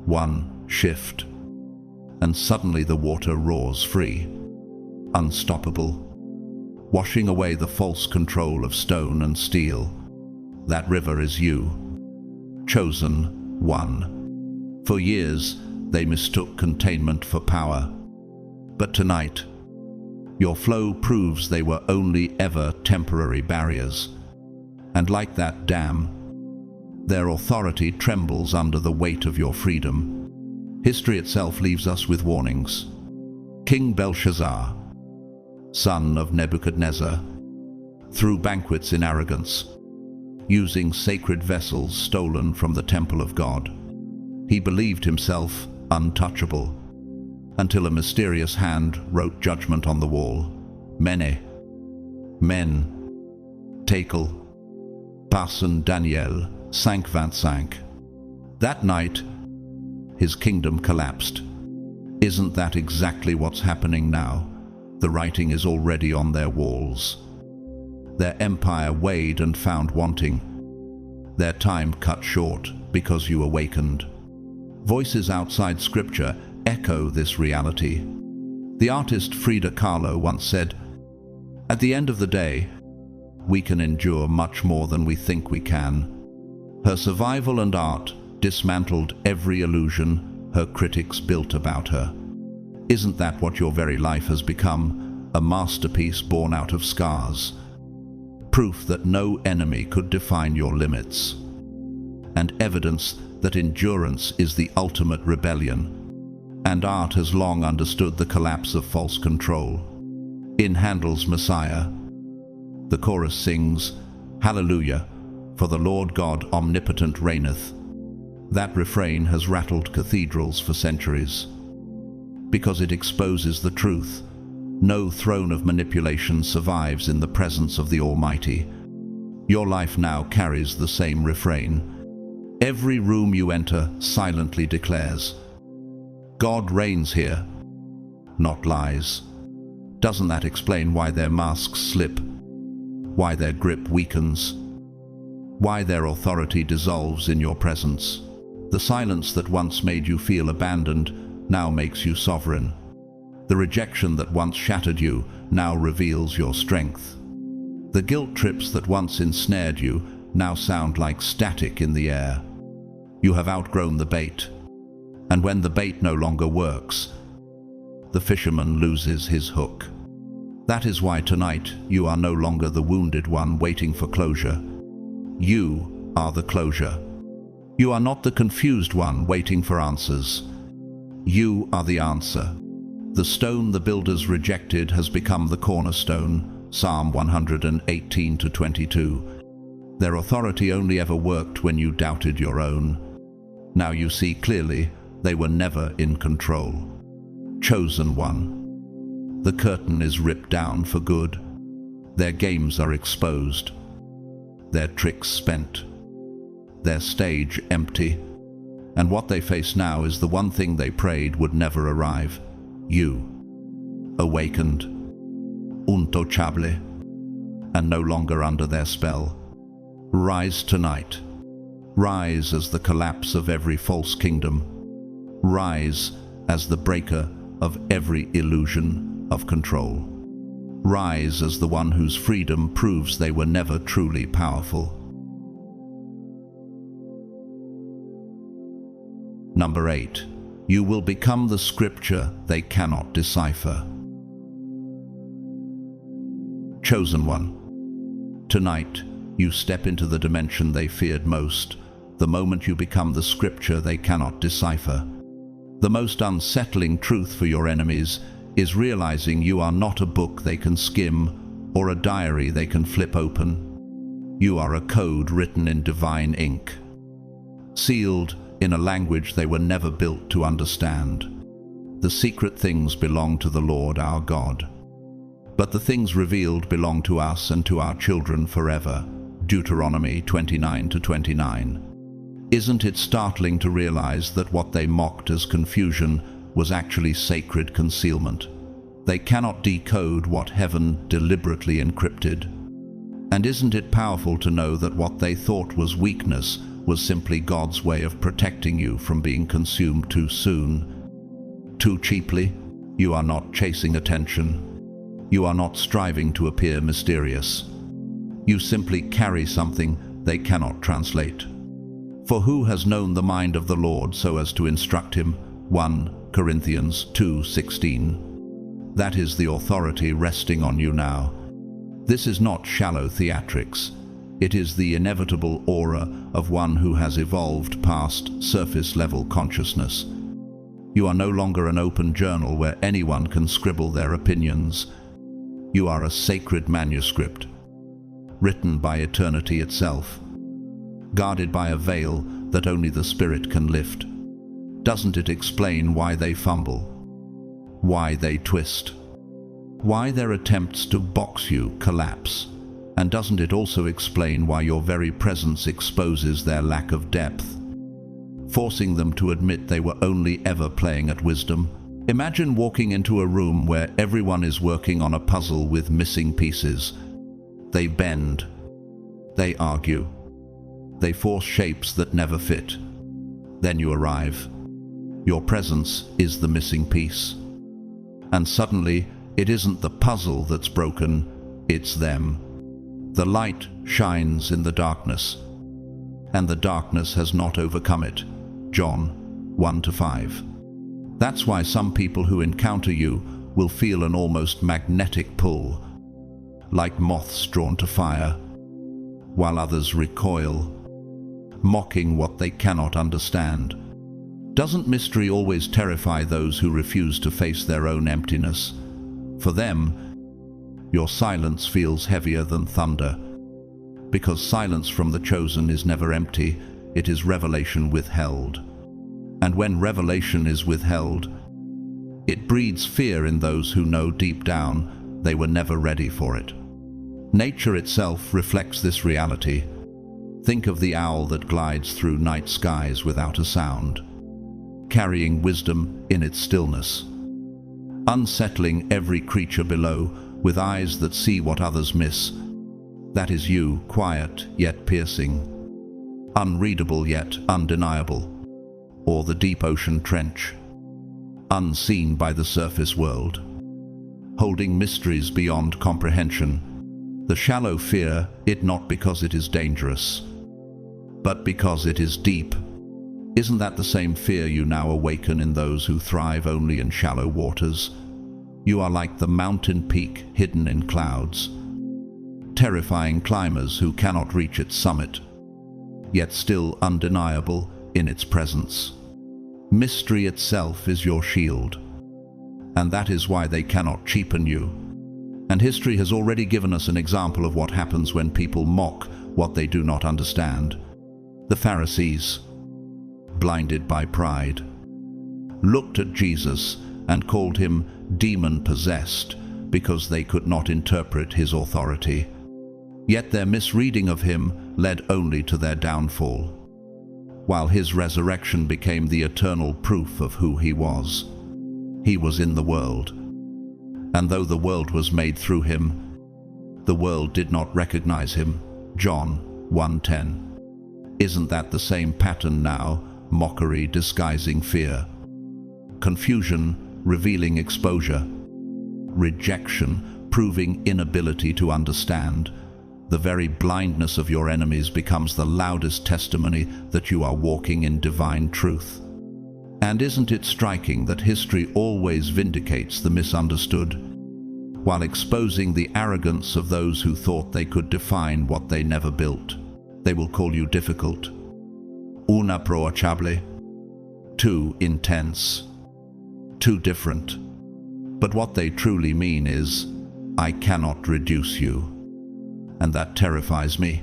one shift, and suddenly the water roars free, unstoppable, washing away the false control of stone and steel. That river is you. Chosen one. For years, they mistook containment for power. But tonight, Your flow proves they were only ever temporary barriers. And like that dam, their authority trembles under the weight of your freedom. History itself leaves us with warnings. King Belshazzar, son of Nebuchadnezzar, threw banquets in arrogance, using sacred vessels stolen from the temple of God. He believed himself untouchable, until a mysterious hand wrote judgment on the wall. Mene, Men, Tekel, Parson Daniel, 5:25. That night, his kingdom collapsed. Isn't that exactly what's happening now? The writing is already on their walls. Their empire weighed and found wanting. Their time cut short because you awakened. Voices outside Scripture echo this reality. The artist Frida Kahlo once said, "At the end of the day, we can endure much more than we think we can." Her survival and art dismantled every illusion her critics built about her. Isn't that what your very life has become? A masterpiece born out of scars. Proof that no enemy could define your limits. And evidence that endurance is the ultimate rebellion. And art has long understood the collapse of false control. In Handel's Messiah, the chorus sings, "Hallelujah, for the Lord God omnipotent reigneth." That refrain has rattled cathedrals for centuries, because it exposes the truth. No throne of manipulation survives in the presence of the Almighty. Your life now carries the same refrain. Every room you enter silently declares, "God reigns here," not lies. Doesn't that explain why their masks slip? Why their grip weakens? Why their authority dissolves in your presence? The silence that once made you feel abandoned now makes you sovereign. The rejection that once shattered you now reveals your strength. The guilt trips that once ensnared you now sound like static in the air. You have outgrown the bait, and when the bait no longer works, the fisherman loses his hook. That is why tonight you are no longer the wounded one waiting for closure. You are the closure. You are not the confused one waiting for answers. You are the answer. The stone the builders rejected has become the cornerstone. Psalm 118-22. Their authority only ever worked when you doubted your own. Now you see clearly they were never in control. Chosen one. The curtain is ripped down for good. Their games are exposed. Their tricks spent. Their stage empty. And what they face now is the one thing they prayed would never arrive. You. Awakened. Untouchable. And no longer under their spell. Rise tonight. Rise as the collapse of every false kingdom. Rise as the breaker of every illusion of control. Rise as the one whose freedom proves they were never truly powerful. Number 8. You will become the Scripture they cannot decipher. Chosen one. Tonight, you step into the dimension they feared most, the moment you become the Scripture they cannot decipher. The most unsettling truth for your enemies is realizing you are not a book they can skim or a diary they can flip open. You are a code written in divine ink, sealed in a language they were never built to understand. The secret things belong to the Lord our God, but the things revealed belong to us and to our children forever. Deuteronomy 29-29. Isn't it startling to realize that what they mocked as confusion was actually sacred concealment? They cannot decode what heaven deliberately encrypted. And isn't it powerful to know that what they thought was weakness was simply God's way of protecting you from being consumed too soon? Too cheaply? You are not chasing attention. You are not striving to appear mysterious. You simply carry something they cannot translate. For who has known the mind of the Lord so as to instruct him? 1 Corinthians 2:16. That is the authority resting on you now. This is not shallow theatrics. It is the inevitable aura of one who has evolved past surface-level consciousness. You are no longer an open journal where anyone can scribble their opinions. You are a sacred manuscript, written by eternity itself, guarded by a veil that only the Spirit can lift. Doesn't it explain why they fumble? Why they twist? Why their attempts to box you collapse? And doesn't it also explain why your very presence exposes their lack of depth, forcing them to admit they were only ever playing at wisdom? Imagine walking into a room where everyone is working on a puzzle with missing pieces. They bend. They argue. They force shapes that never fit. Then you arrive. Your presence is the missing piece. And suddenly, it isn't the puzzle that's broken, it's them. The light shines in the darkness, and the darkness has not overcome it. John 1-5. That's why some people who encounter you will feel an almost magnetic pull, like moths drawn to fire, while others recoil, mocking what they cannot understand. Doesn't mystery always terrify those who refuse to face their own emptiness? For them, your silence feels heavier than thunder, because silence from the chosen is never empty, it is revelation withheld. And when revelation is withheld, it breeds fear in those who know deep down they were never ready for it. Nature itself reflects this reality. Think of the owl that glides through night skies without a sound, carrying wisdom in its stillness, unsettling every creature below with eyes that see what others miss. That is you, quiet yet piercing, unreadable yet undeniable, or the deep ocean trench, unseen by the surface world, holding mysteries beyond comprehension. The shallow fear it not because it is dangerous, but because it is deep. Isn't that the same fear you now awaken in those who thrive only in shallow waters? You are like the mountain peak hidden in clouds, terrifying climbers who cannot reach its summit, yet still undeniable in its presence. Mystery itself is your shield, and that is why they cannot cheapen you. And history has already given us an example of what happens when people mock what they do not understand. The Pharisees, blinded by pride, looked at Jesus and called him demon-possessed because they could not interpret his authority. Yet their misreading of him led only to their downfall, while his resurrection became the eternal proof of who he was. He was in the world, and though the world was made through him, the world did not recognize him. John 1:10. Isn't that the same pattern now? Mockery disguising fear, confusion revealing exposure, rejection proving inability to understand. The very blindness of your enemies becomes the loudest testimony that you are walking in divine truth. And isn't it striking that history always vindicates the misunderstood, while exposing the arrogance of those who thought they could define what they never built? They will call you difficult, inapproachable, too intense, too different. But what they truly mean is, I cannot reduce you. And that terrifies me.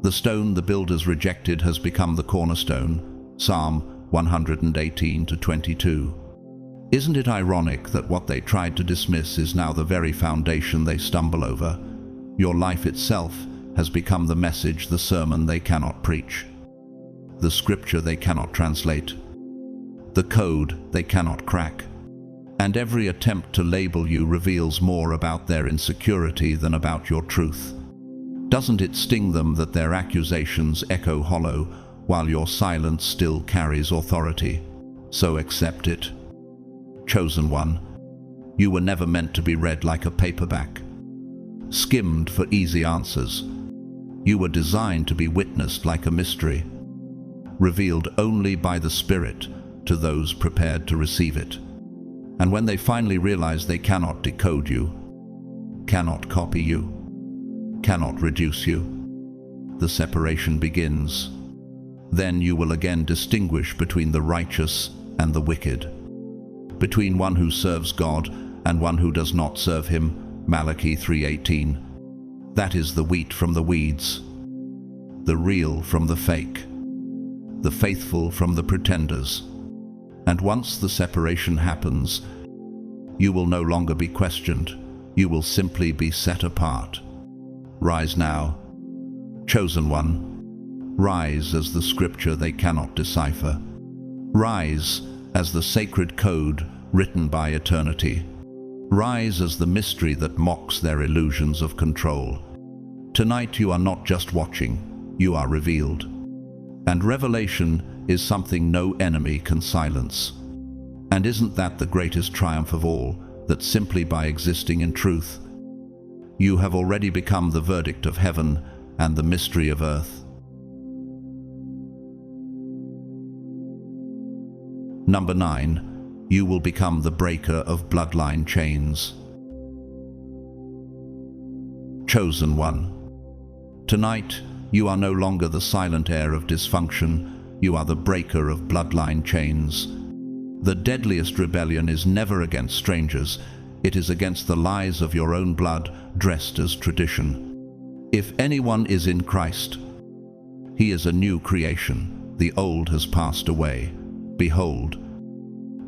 The stone the builders rejected has become the cornerstone. Psalm 118-22. Isn't it ironic that what they tried to dismiss is now the very foundation they stumble over? Your life itself has become the message, the sermon they cannot preach, the scripture they cannot translate, the code they cannot crack. And every attempt to label you reveals more about their insecurity than about your truth. Doesn't it sting them that their accusations echo hollow, while your silence still carries authority? So accept it. Chosen one, you were never meant to be read like a paperback, skimmed for easy answers. You were designed to be witnessed like a mystery, revealed only by the Spirit to those prepared to receive it. And when they finally realize they cannot decode you, cannot copy you, cannot reduce you, the separation begins. Then you will again distinguish between the righteous and the wicked, between one who serves God and one who does not serve him, Malachi 3:18. That is the wheat from the weeds, the real from the fake, the faithful from the pretenders. And once the separation happens, you will no longer be questioned. You will simply be set apart. Rise now, chosen one. Rise as the scripture they cannot decipher. Rise as the sacred code written by eternity. Rise as the mystery that mocks their illusions of control. Tonight you are not just watching, you are revealed. And revelation is something no enemy can silence. And isn't that the greatest triumph of all, that simply by existing in truth, you have already become the verdict of heaven and the mystery of earth? Number 9, you will become the breaker of bloodline chains. Chosen one. Tonight, you are no longer the silent heir of dysfunction. You are the breaker of bloodline chains. The deadliest rebellion is never against strangers. It is against the lies of your own blood dressed as tradition. If anyone is in Christ, he is a new creation. The old has passed away. Behold,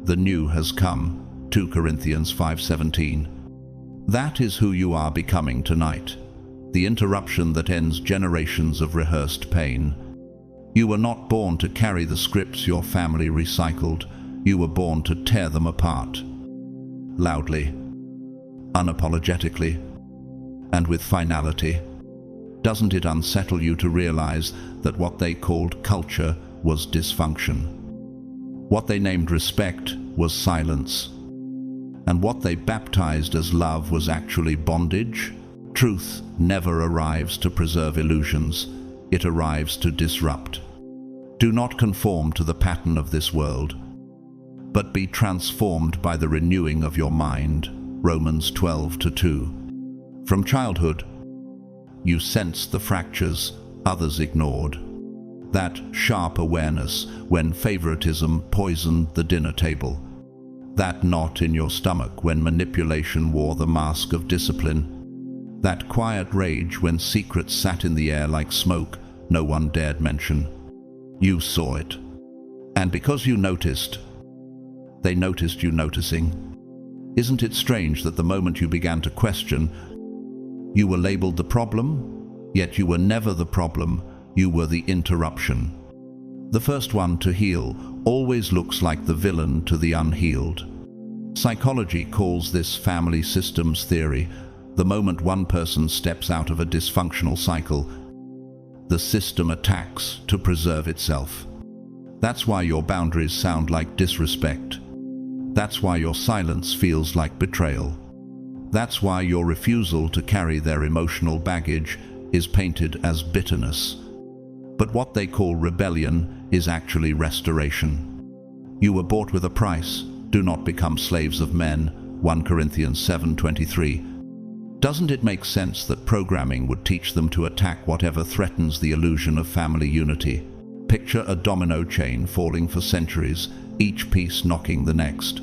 the new has come. 2 Corinthians 5:17. That is who you are becoming tonight. The interruption that ends generations of rehearsed pain. You were not born to carry the scripts your family recycled. You were born to tear them apart. Loudly, unapologetically, and with finality. Doesn't it unsettle you to realize that what they called culture was dysfunction? What they named respect was silence. And what they baptized as love was actually bondage? Truth never arrives to preserve illusions. It arrives to disrupt. Do not conform to the pattern of this world, but be transformed by the renewing of your mind. Romans 12:2. From childhood, you sensed the fractures others ignored. That sharp awareness when favoritism poisoned the dinner table. That knot in your stomach when manipulation wore the mask of discipline. That quiet rage when secrets sat in the air like smoke no one dared mention. You saw it. And because you noticed, they noticed you noticing. Isn't it strange that the moment you began to question, you were labeled the problem? Yet you were never the problem, you were the interruption. The first one to heal always looks like the villain to the unhealed. Psychology calls this family systems theory. The moment one person steps out of a dysfunctional cycle, the system attacks to preserve itself. That's why your boundaries sound like disrespect. That's why your silence feels like betrayal. That's why your refusal to carry their emotional baggage is painted as bitterness. But what they call rebellion is actually restoration. You were bought with a price. Do not become slaves of men. 1 Corinthians 7:23. Doesn't it make sense that programming would teach them to attack whatever threatens the illusion of family unity? Picture a domino chain falling for centuries, each piece knocking the next.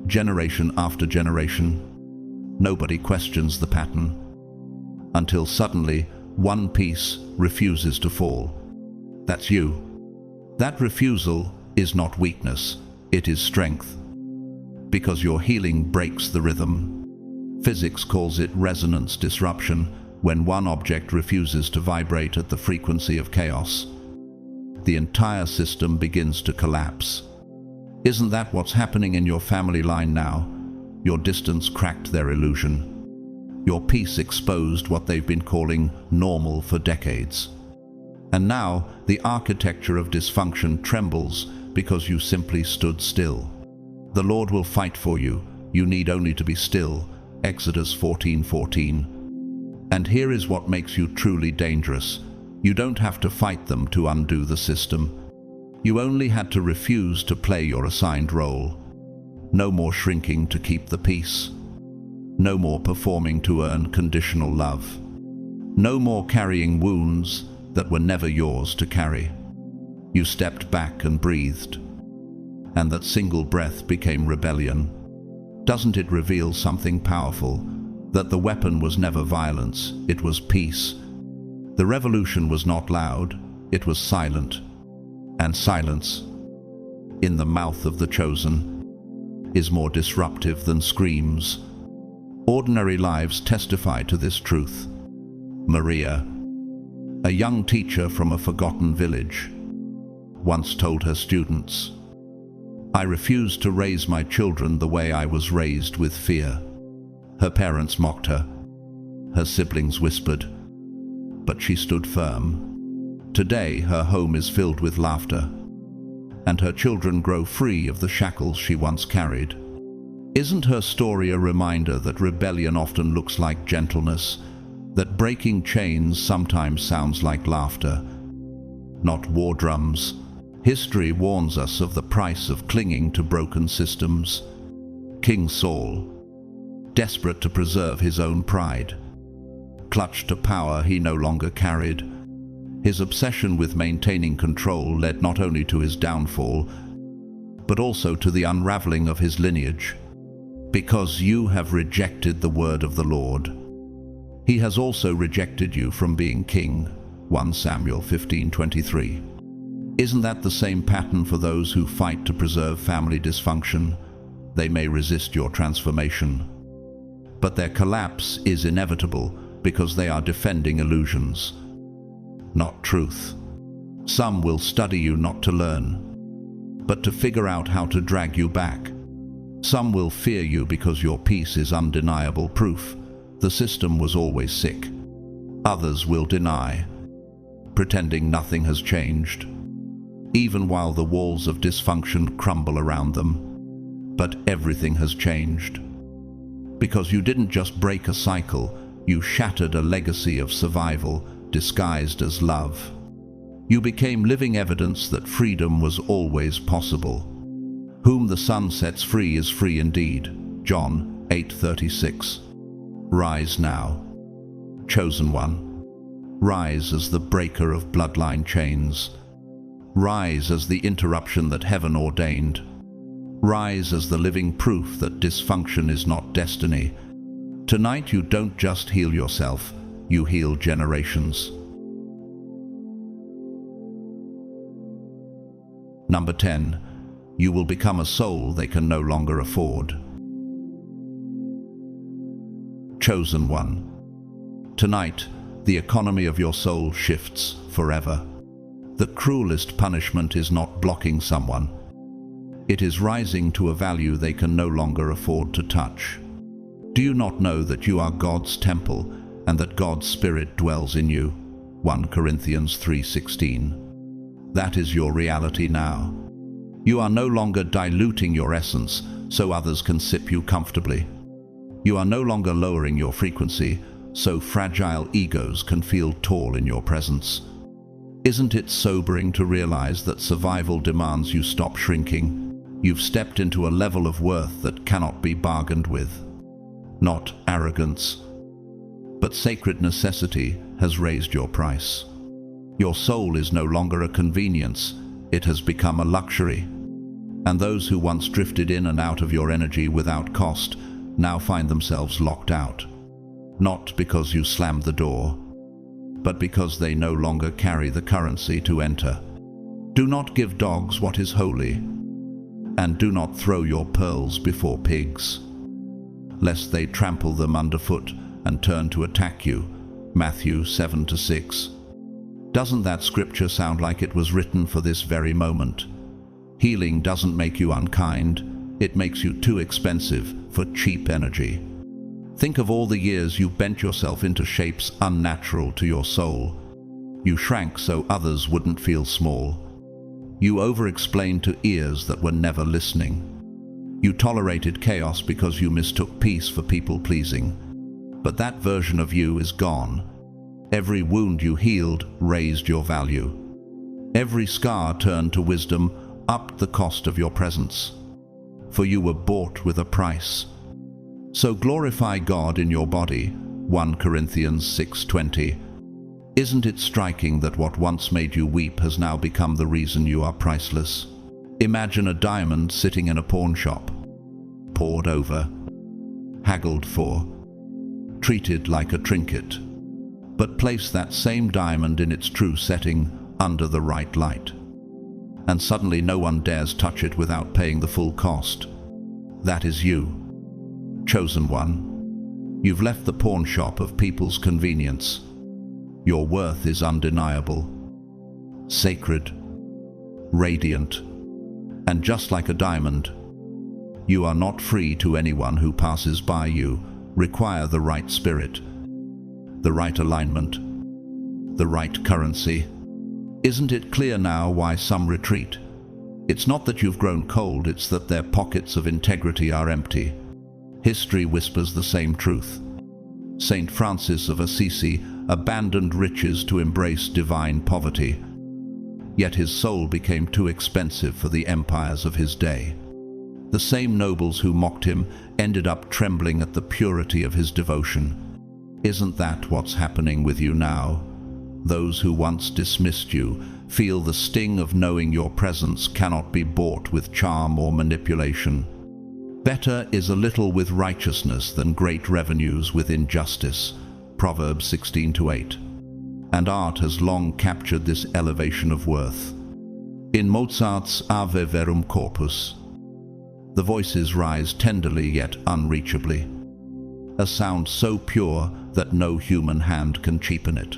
Generation after generation, nobody questions the pattern, until suddenly one piece refuses to fall. That's you. That refusal is not weakness, it is strength. Because your healing breaks the rhythm. Physics calls it resonance disruption, when one object refuses to vibrate at the frequency of chaos. The entire system begins to collapse. Isn't that what's happening in your family line now? Your distance cracked their illusion. Your peace exposed what they've been calling normal for decades. And now the architecture of dysfunction trembles because you simply stood still. The Lord will fight for you. You need only to be still. Exodus 14:14. And here is what makes you truly dangerous. You don't have to fight them to undo the system. You only had to refuse to play your assigned role. No more shrinking to keep the peace. No more performing to earn conditional love. No more carrying wounds that were never yours to carry. You stepped back and breathed, and that single breath became rebellion. Doesn't it reveal something powerful? That the weapon was never violence, it was peace. The revolution was not loud, it was silent. And silence, in the mouth of the chosen, is more disruptive than screams. Ordinary lives testify to this truth. Maria, a young teacher from a forgotten village, once told her students, "I refuse to raise my children the way I was raised, with fear." Her parents mocked her. Her siblings whispered, but she stood firm. Today, her home is filled with laughter, and her children grow free of the shackles she once carried. Isn't her story a reminder that rebellion often looks like gentleness, that breaking chains sometimes sounds like laughter, not war drums? History warns us of the price of clinging to broken systems. King Saul, desperate to preserve his own pride, clutched to power he no longer carried. His obsession with maintaining control led not only to his downfall, but also to the unraveling of his lineage. Because you have rejected the word of the Lord, he has also rejected you from being king. 1 Samuel 15:23. Isn't that the same pattern for those who fight to preserve family dysfunction? They may resist your transformation, but their collapse is inevitable because they are defending illusions, not truth. Some will study you not to learn, but to figure out how to drag you back. Some will fear you because your peace is undeniable proof the system was always sick. Others will deny, pretending nothing has changed, even while the walls of dysfunction crumble around them. But everything has changed. Because you didn't just break a cycle, you shattered a legacy of survival disguised as love. You became living evidence that freedom was always possible. Whom the Son sets free is free indeed. John 8:36. Rise now, chosen one. Rise as the breaker of bloodline chains. Rise as the interruption that heaven ordained. Rise as the living proof that dysfunction is not destiny. Tonight you don't just heal yourself, you heal generations. Number 10. You will become a soul they can no longer afford. Chosen one. Tonight, the economy of your soul shifts forever. The cruelest punishment is not blocking someone. It is rising to a value they can no longer afford to touch. Do you not know that you are God's temple and that God's Spirit dwells in you? 1 Corinthians 3:16. That is your reality now. You are no longer diluting your essence so others can sip you comfortably. You are no longer lowering your frequency so fragile egos can feel tall in your presence. Isn't it sobering to realize that survival demands you stop shrinking? You've stepped into a level of worth that cannot be bargained with. Not arrogance, but sacred necessity has raised your price. Your soul is no longer a convenience, it has become a luxury. And those who once drifted in and out of your energy without cost now find themselves locked out. Not because you slammed the door, but because they no longer carry the currency to enter. Do not give dogs what is holy, and do not throw your pearls before pigs, lest they trample them underfoot and turn to attack you. Matthew 7-6. Doesn't that scripture sound like it was written for this very moment? Healing doesn't make you unkind, it makes you too expensive for cheap energy. Think of all the years you bent yourself into shapes unnatural to your soul. You shrank so others wouldn't feel small. You over-explained to ears that were never listening. You tolerated chaos because you mistook peace for people-pleasing. But that version of you is gone. Every wound you healed raised your value. Every scar turned to wisdom upped the cost of your presence. for you were bought with a price. So glorify God in your body, 1 Corinthians 6:20. Isn't it striking that what once made you weep has now become the reason you are priceless? Imagine a diamond sitting in a pawn shop, pored over, haggled for, treated like a trinket. But place that same diamond in its true setting under the right light, and suddenly no one dares touch it without paying the full cost. That is you, chosen one. You've left the pawn shop of people's convenience. Your worth is undeniable, sacred, radiant, and just like a diamond, you are not free to anyone who passes by you. Require the right spirit, the right alignment, the right currency. Isn't it clear now why some retreat? It's not that you've grown cold, it's that their pockets of integrity are empty. History whispers the same truth. Saint Francis of Assisi abandoned riches to embrace divine poverty, yet his soul became too expensive for the empires of his day. The same nobles who mocked him ended up trembling at the purity of his devotion. Isn't that what's happening with you now? Those who once dismissed you feel the sting of knowing your presence cannot be bought with charm or manipulation. Better is a little with righteousness than great revenues with injustice, Proverbs 16:8. And art has long captured this elevation of worth. In Mozart's Ave Verum Corpus, the voices rise tenderly yet unreachably, a sound so pure that no human hand can cheapen it.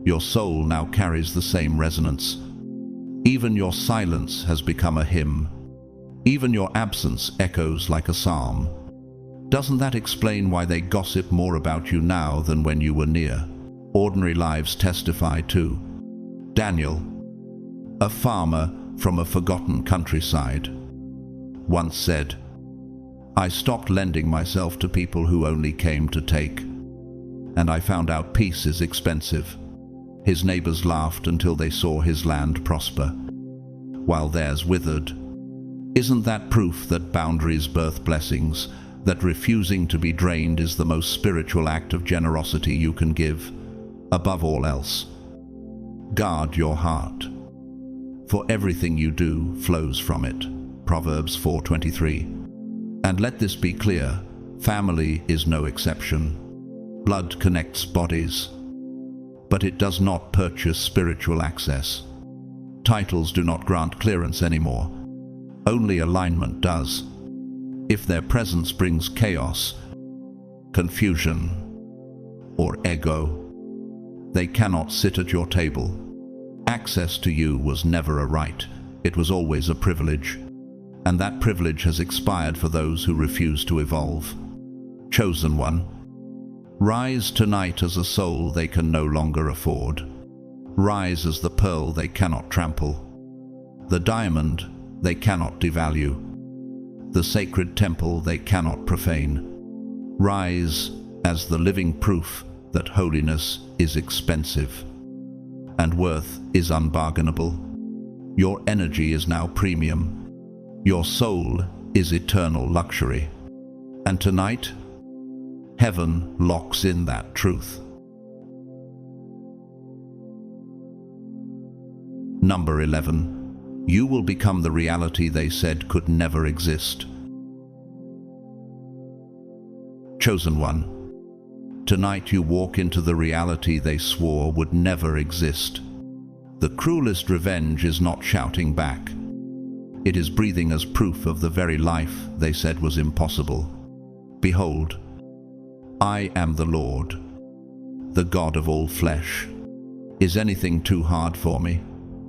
Your soul now carries the same resonance. Even your silence has become a hymn. Even your absence echoes like a psalm. Doesn't that explain why they gossip more about you now than when you were near? Ordinary lives testify too. Daniel, a farmer from a forgotten countryside, once said, "I stopped lending myself to people who only came to take, and I found out peace is expensive." His neighbors laughed until they saw his land prosper, while theirs withered. Isn't that proof that boundaries birth blessings, that refusing to be drained is the most spiritual act of generosity you can give? Above all else, guard your heart, for everything you do flows from it, Proverbs 4:23. And let this be clear, family is no exception. Blood connects bodies, but it does not purchase spiritual access. Titles do not grant clearance anymore. Only alignment does. If their presence brings chaos, confusion, or ego, they cannot sit at your table. Access to you was never a right, it was always a privilege. And that privilege has expired for those who refuse to evolve. Chosen one, rise tonight as a soul they can no longer afford. Rise as the pearl they cannot trample, the diamond they cannot devalue, the sacred temple they cannot profane. Rise as the living proof that holiness is expensive and worth is unbargainable. Your energy is now premium. Your soul is eternal luxury. And tonight, heaven locks in that truth. Number 11. You will become the reality they said could never exist. Chosen one, tonight you walk into the reality they swore would never exist. The cruelest revenge is not shouting back. It is breathing as proof of the very life they said was impossible. Behold, I am the Lord, the God of all flesh. Is anything too hard for me?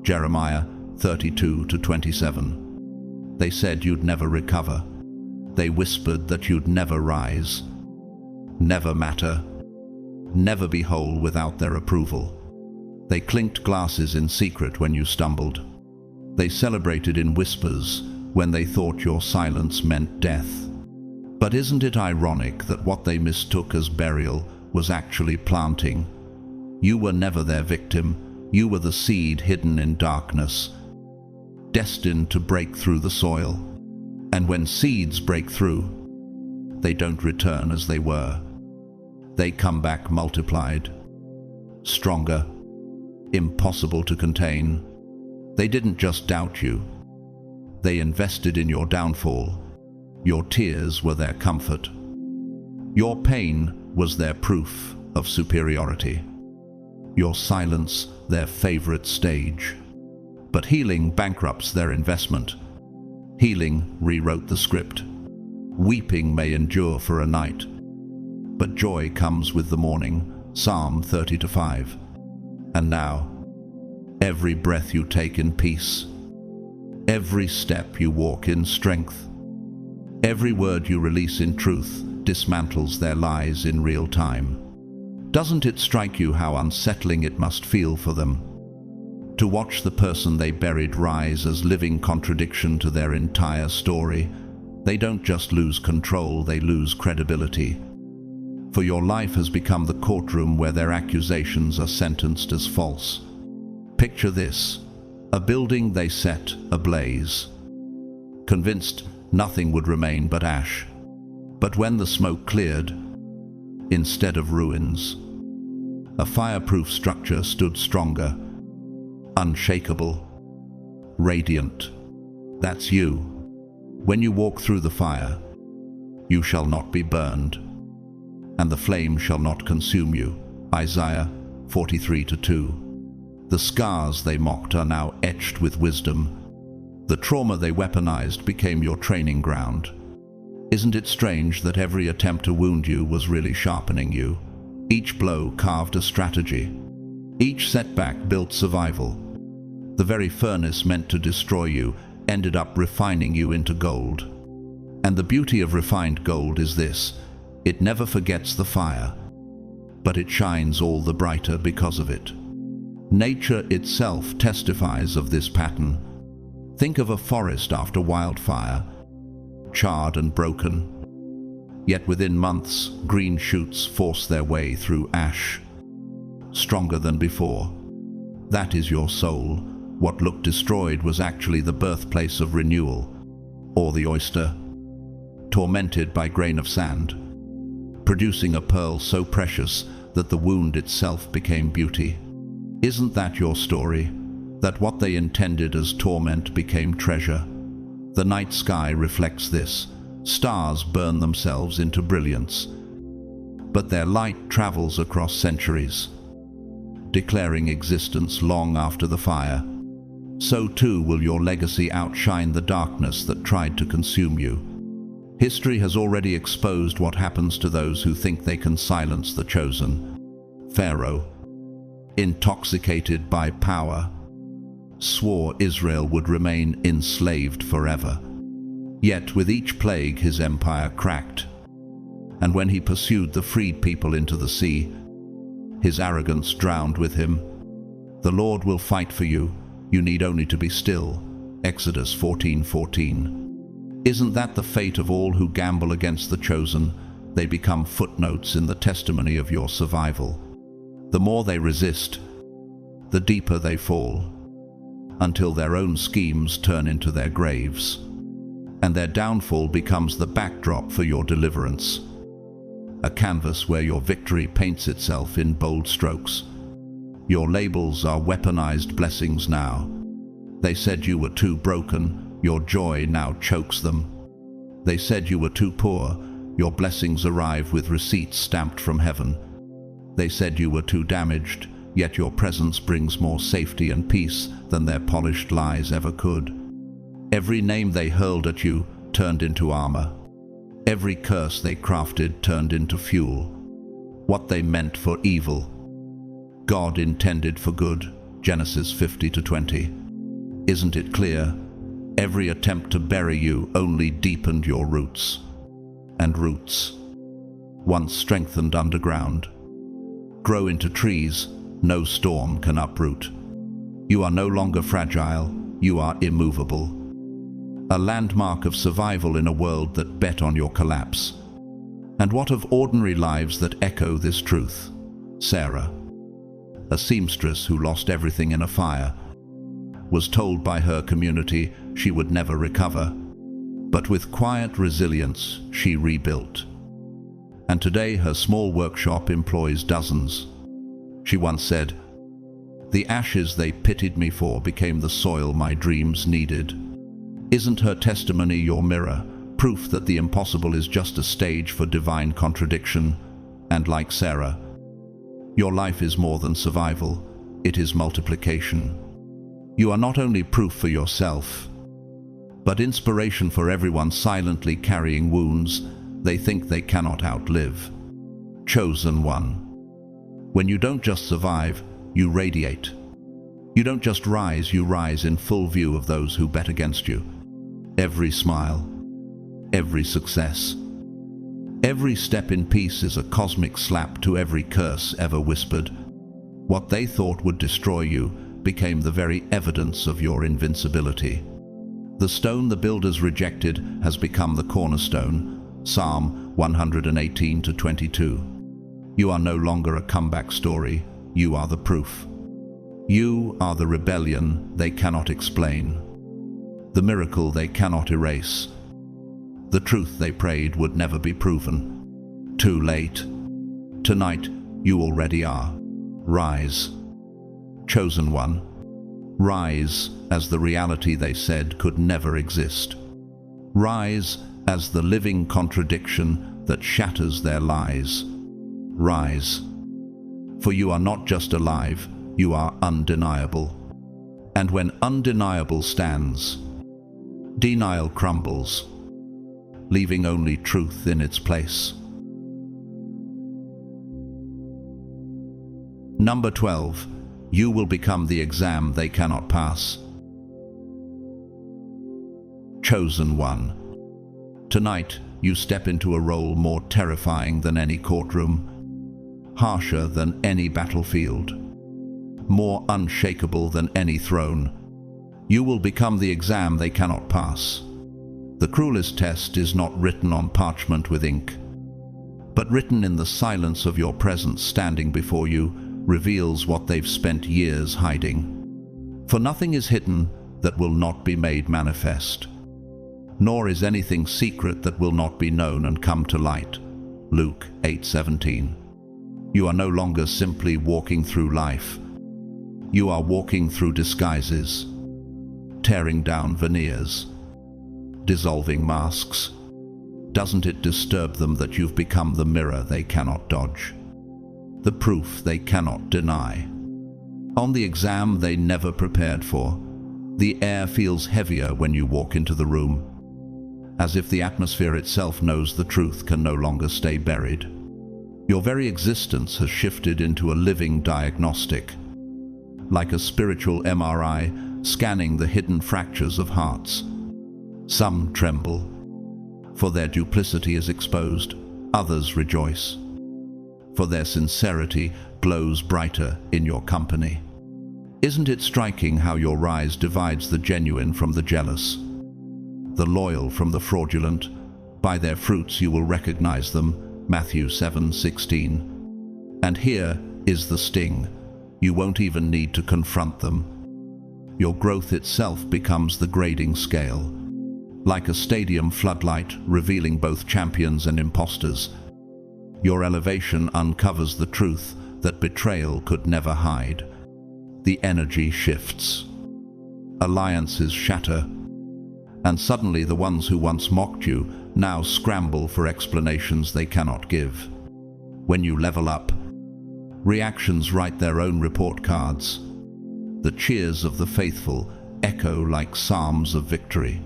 Jeremiah 32-27. They said you'd never recover. They whispered that you'd never rise, never matter, never be whole without their approval. They clinked glasses in secret when you stumbled. They celebrated in whispers when they thought your silence meant death. But isn't it ironic that what they mistook as burial was actually planting? You were never their victim. You were the seed hidden in darkness, destined to break through the soil. And when seeds break through, they don't return as they were. They come back multiplied, stronger, impossible to contain. They didn't just doubt you. They invested in your downfall. Your tears were their comfort. Your pain was their proof of superiority. Your silence, their favorite stage. But healing bankrupts their investment. Healing rewrote the script. Weeping may endure for a night, but joy comes with the morning. Psalm 30:5. And now, every breath you take in peace, every step you walk in strength, every word you release in truth dismantles their lies in real time. Doesn't it strike you how unsettling it must feel for them to watch the person they buried rise as living contradiction to their entire story? They don't just lose control, they lose credibility. For your life has become the courtroom where their accusations are sentenced as false. Picture this: a building they set ablaze, convinced nothing would remain but ash. But when the smoke cleared, instead of ruins, a fireproof structure stood stronger, unshakable, radiant. That's you. When you walk through the fire, you shall not be burned, and the flame shall not consume you. Isaiah 43:2. The scars they mocked are now etched with wisdom. The trauma they weaponized became your training ground. Isn't it strange that every attempt to wound you was really sharpening you? Each blow carved a strategy. Each setback built survival. The very furnace meant to destroy you ended up refining you into gold. And the beauty of refined gold is this: it never forgets the fire, but it shines all the brighter because of it. Nature itself testifies of this pattern. Think of a forest after wildfire, charred and broken. Yet within months, green shoots force their way through ash, stronger than before. That is your soul. What looked destroyed was actually the birthplace of renewal. Or the oyster, tormented by grain of sand, producing a pearl so precious that the wound itself became beauty. Isn't that your story? That what they intended as torment became treasure? The night sky reflects this. Stars burn themselves into brilliance, but their light travels across centuries, declaring existence long after the fire. So too will your legacy outshine the darkness that tried to consume you. History has already exposed what happens to those who think they can silence the chosen. Pharaoh, intoxicated by power, swore Israel would remain enslaved forever. Yet with each plague his empire cracked, and when he pursued the freed people into the sea, his arrogance drowned with him. The Lord will fight for you. You need only to be still. Exodus 14:14. Isn't that the fate of all who gamble against the chosen? They become footnotes in the testimony of your survival. The more they resist, the deeper they fall, until their own schemes turn into their graves, and their downfall becomes the backdrop for your deliverance, a canvas where your victory paints itself in bold strokes. Your labels are weaponized blessings now. They said you were too broken, your joy now chokes them. They said you were too poor, your blessings arrive with receipts stamped from heaven. They said you were too damaged, yet your presence brings more safety and peace than their polished lies ever could. Every name they hurled at you turned into armor. Every curse they crafted turned into fuel. What they meant for evil, God intended for good. Genesis 50:20. Isn't it clear? Every attempt to bury you only deepened your roots. And roots, once strengthened underground, grow into trees no storm can uproot. You are no longer fragile, you are immovable. A landmark of survival in a world that bet on your collapse. And what of ordinary lives that echo this truth? Sarah, a seamstress who lost everything in a fire, was told by her community she would never recover. But with quiet resilience, she rebuilt. And today her small workshop employs dozens. She once said, "The ashes they pitied me for became the soil my dreams needed." Isn't her testimony your mirror, proof that the impossible is just a stage for divine contradiction? And like Sarah, your life is more than survival, it is multiplication. You are not only proof for yourself, but inspiration for everyone silently carrying wounds they think they cannot outlive. Chosen one. When you don't just survive, you radiate. You don't just rise, you rise in full view of those who bet against you. Every smile, every success, every step in peace is a cosmic slap to every curse ever whispered. What they thought would destroy you became the very evidence of your invincibility. The stone the builders rejected has become the cornerstone. Psalm 118-22. You are no longer a comeback story, you are the proof. You are the rebellion they cannot explain, the miracle they cannot erase, the truth they prayed would never be proven. Too late. Tonight, you already are. Rise. Chosen one. Rise as the reality they said could never exist. Rise as the living contradiction that shatters their lies. Rise. For you are not just alive, you are undeniable. And when undeniable stands, denial crumbles, leaving only truth in its place. Number 12. You will become the exam they cannot pass. Chosen one. Tonight, you step into a role more terrifying than any courtroom, harsher than any battlefield, more unshakable than any throne. You will become the exam they cannot pass. The cruelest test is not written on parchment with ink, but written in the silence of your presence standing before you reveals what they've spent years hiding. For nothing is hidden that will not be made manifest, nor is anything secret that will not be known and come to light. Luke 8:17. You are no longer simply walking through life. You are walking through disguises, tearing down veneers, dissolving masks. Doesn't it disturb them that you've become the mirror they cannot dodge, the proof they cannot deny? On the exam they never prepared for, the air feels heavier when you walk into the room, as if the atmosphere itself knows the truth can no longer stay buried. Your very existence has shifted into a living diagnostic, like a spiritual MRI scanning the hidden fractures of hearts. Some tremble, for their duplicity is exposed. Others rejoice, for their sincerity glows brighter in your company. Isn't it striking how your rise divides the genuine from the jealous, the loyal from the fraudulent? By their fruits you will recognize them. Matthew 7:16. And here is the sting. You won't even need to confront them. Your growth itself becomes the grading scale, like a stadium floodlight revealing both champions and imposters. Your elevation uncovers the truth that betrayal could never hide. The energy shifts. Alliances shatter, and suddenly the ones who once mocked you now scramble for explanations they cannot give. When you level up, reactions write their own report cards. The cheers of the faithful echo like psalms of victory,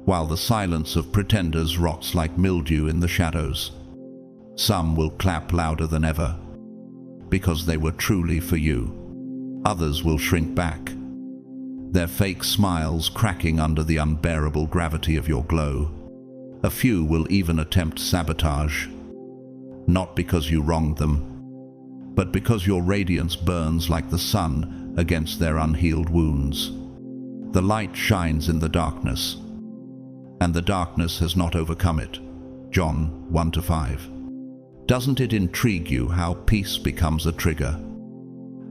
while the silence of pretenders rots like mildew in the shadows. Some will clap louder than ever, because they were truly for you. Others will shrink back, their fake smiles cracking under the unbearable gravity of your glow. A few will even attempt sabotage, not because you wronged them, but because your radiance burns like the sun against their unhealed wounds. The light shines in the darkness, and the darkness has not overcome it. John 1-5. Doesn't it intrigue you how peace becomes a trigger?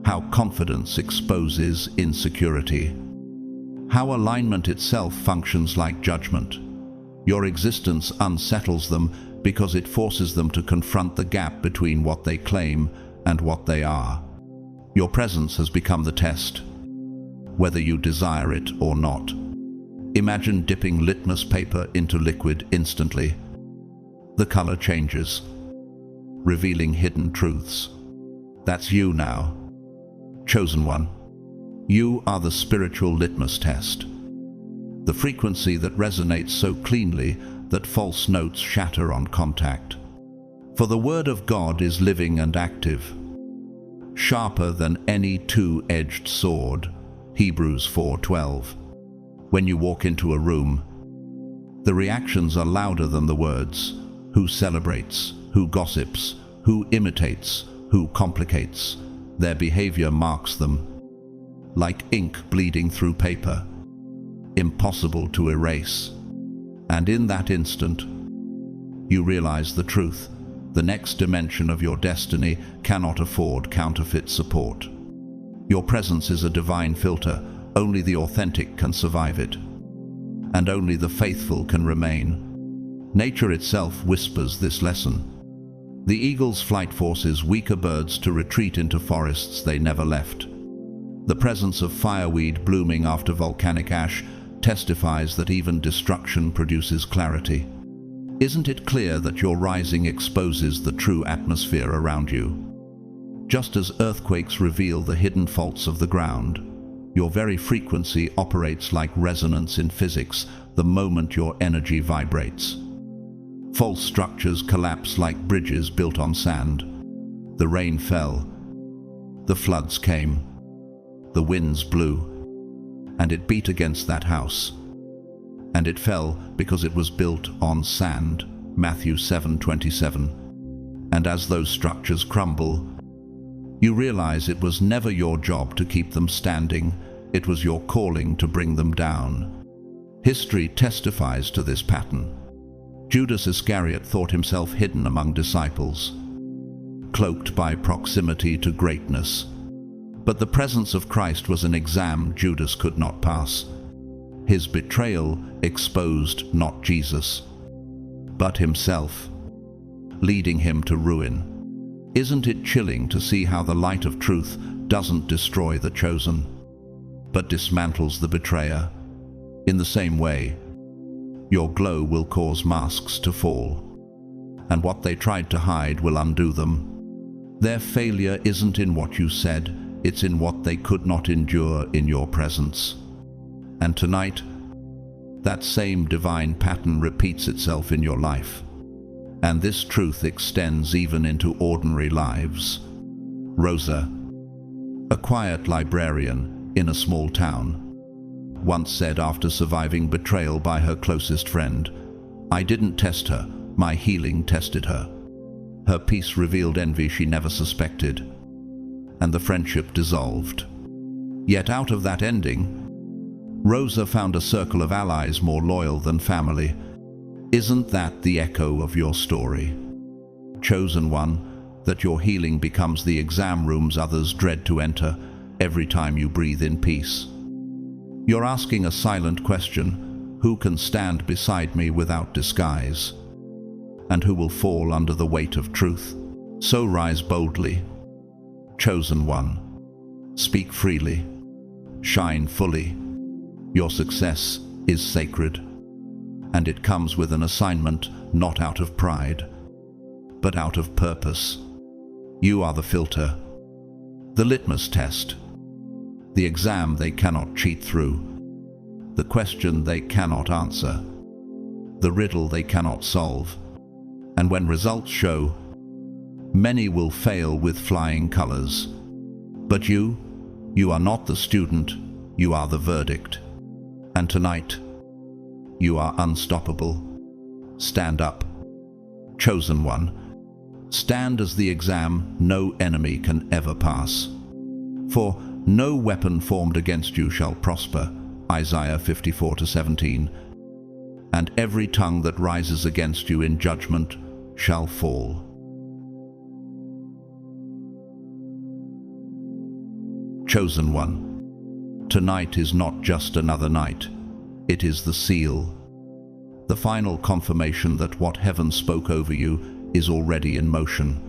How confidence exposes insecurity? How alignment itself functions like judgment? Your existence unsettles them because it forces them to confront the gap between what they claim and what they are. Your presence has become the test, whether you desire it or not. Imagine dipping litmus paper into liquid instantly. The color changes, revealing hidden truths. That's you now. Chosen one. You are the spiritual litmus test. The frequency that resonates so cleanly that false notes shatter on contact. For the Word of God is living and active, sharper than any two-edged sword. Hebrews 4:12. When you walk into a room, the reactions are louder than the words. Who celebrates? Who gossips? Who imitates? Who complicates? Their behavior marks them, like ink bleeding through paper, impossible to erase. And in that instant, you realize the truth. The next dimension of your destiny cannot afford counterfeit support. Your presence is a divine filter. Only the authentic can survive it, and only the faithful can remain. Nature itself whispers this lesson. The eagle's flight forces weaker birds to retreat into forests they never left. The presence of fireweed blooming after volcanic ash testifies that even destruction produces clarity. Isn't it clear that your rising exposes the true atmosphere around you? Just as earthquakes reveal the hidden faults of the ground, your very frequency operates like resonance in physics the moment your energy vibrates. False structures collapse like bridges built on sand. The rain fell, the floods came, the winds blew, and it beat against that house. And it fell because it was built on sand. Matthew 7:27. And as those structures crumble, you realize it was never your job to keep them standing. It was your calling to bring them down. History testifies to this pattern. Judas Iscariot thought himself hidden among disciples, cloaked by proximity to greatness. But the presence of Christ was an exam Judas could not pass. His betrayal exposed not Jesus, but himself, leading him to ruin. Isn't it chilling to see how the light of truth doesn't destroy the chosen, but dismantles the betrayer? In the same way, your glow will cause masks to fall, and what they tried to hide will undo them. Their failure isn't in what you said, it's in what they could not endure in your presence. And tonight, that same divine pattern repeats itself in your life. And this truth extends even into ordinary lives. Rosa, a quiet librarian in a small town, once said after surviving betrayal by her closest friend, "I didn't test her, my healing tested her." Her peace revealed envy she never suspected, and the friendship dissolved. Yet out of that ending, Rosa found a circle of allies more loyal than family. Isn't that the echo of your story? Chosen one, that your healing becomes the exam rooms others dread to enter every time you breathe in peace. You're asking a silent question: who can stand beside me without disguise? And who will fall under the weight of truth? So rise boldly. Chosen one, speak freely, shine fully. Your success is sacred, and it comes with an assignment, not out of pride, but out of purpose. You are the filter, the litmus test, the exam they cannot cheat through, the question they cannot answer, the riddle they cannot solve. And when results show, many will fail with flying colors. But you are not the student, you are the verdict. And tonight, you are unstoppable. Stand up. Chosen one, stand as the exam no enemy can ever pass. For no weapon formed against you shall prosper. Isaiah 54:17. And every tongue that rises against you in judgment shall fall. Chosen one, tonight is not just another night. It is the seal, The final confirmation that what heaven spoke over you is already in motion.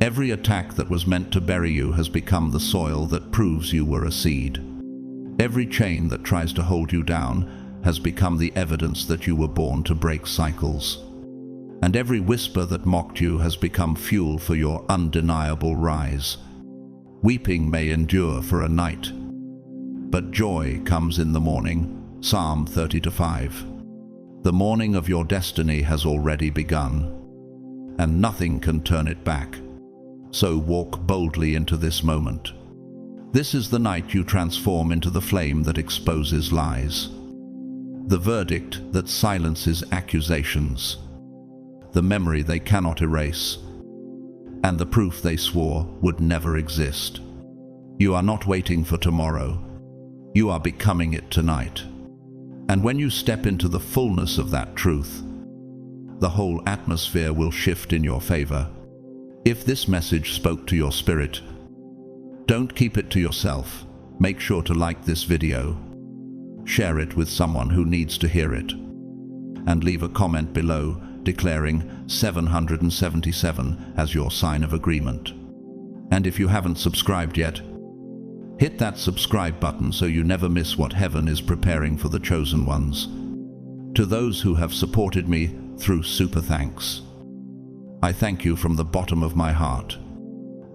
Every attack that was meant to bury you has become the soil that proves you were a seed. Every chain that tries to hold you down has become the evidence that you were born to break cycles. And every whisper that mocked you has become fuel for your undeniable rise. Weeping may endure for a night, but joy comes in the morning. Psalm 30:5. The morning of your destiny has already begun, and nothing can turn it back. So walk boldly into this moment. This is the night you transform into the flame that exposes lies, the verdict that silences accusations, the memory they cannot erase, and the proof they swore would never exist. You are not waiting for tomorrow. You are becoming it tonight. And when you step into the fullness of that truth, the whole atmosphere will shift in your favor. If this message spoke to your spirit, don't keep it to yourself. Make sure to like this video, share it with someone who needs to hear it, and leave a comment below declaring 777 as your sign of agreement. And if you haven't subscribed yet, hit that subscribe button so you never miss what heaven is preparing for the chosen ones. To those who have supported me through super thanks, I thank you from the bottom of my heart.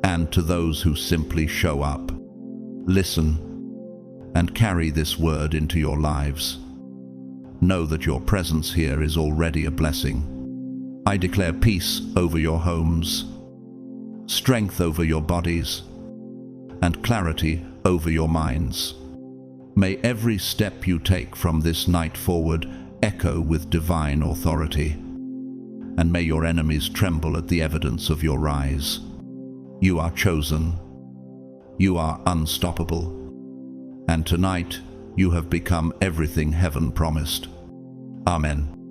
And to those who simply show up, listen, and carry this word into your lives, know that your presence here is already a blessing. I declare peace over your homes, strength over your bodies, and clarity over your minds. May every step you take from this night forward echo with divine authority, and may your enemies tremble at the evidence of your rise. You are chosen. You are unstoppable. And tonight, you have become everything heaven promised. Amen.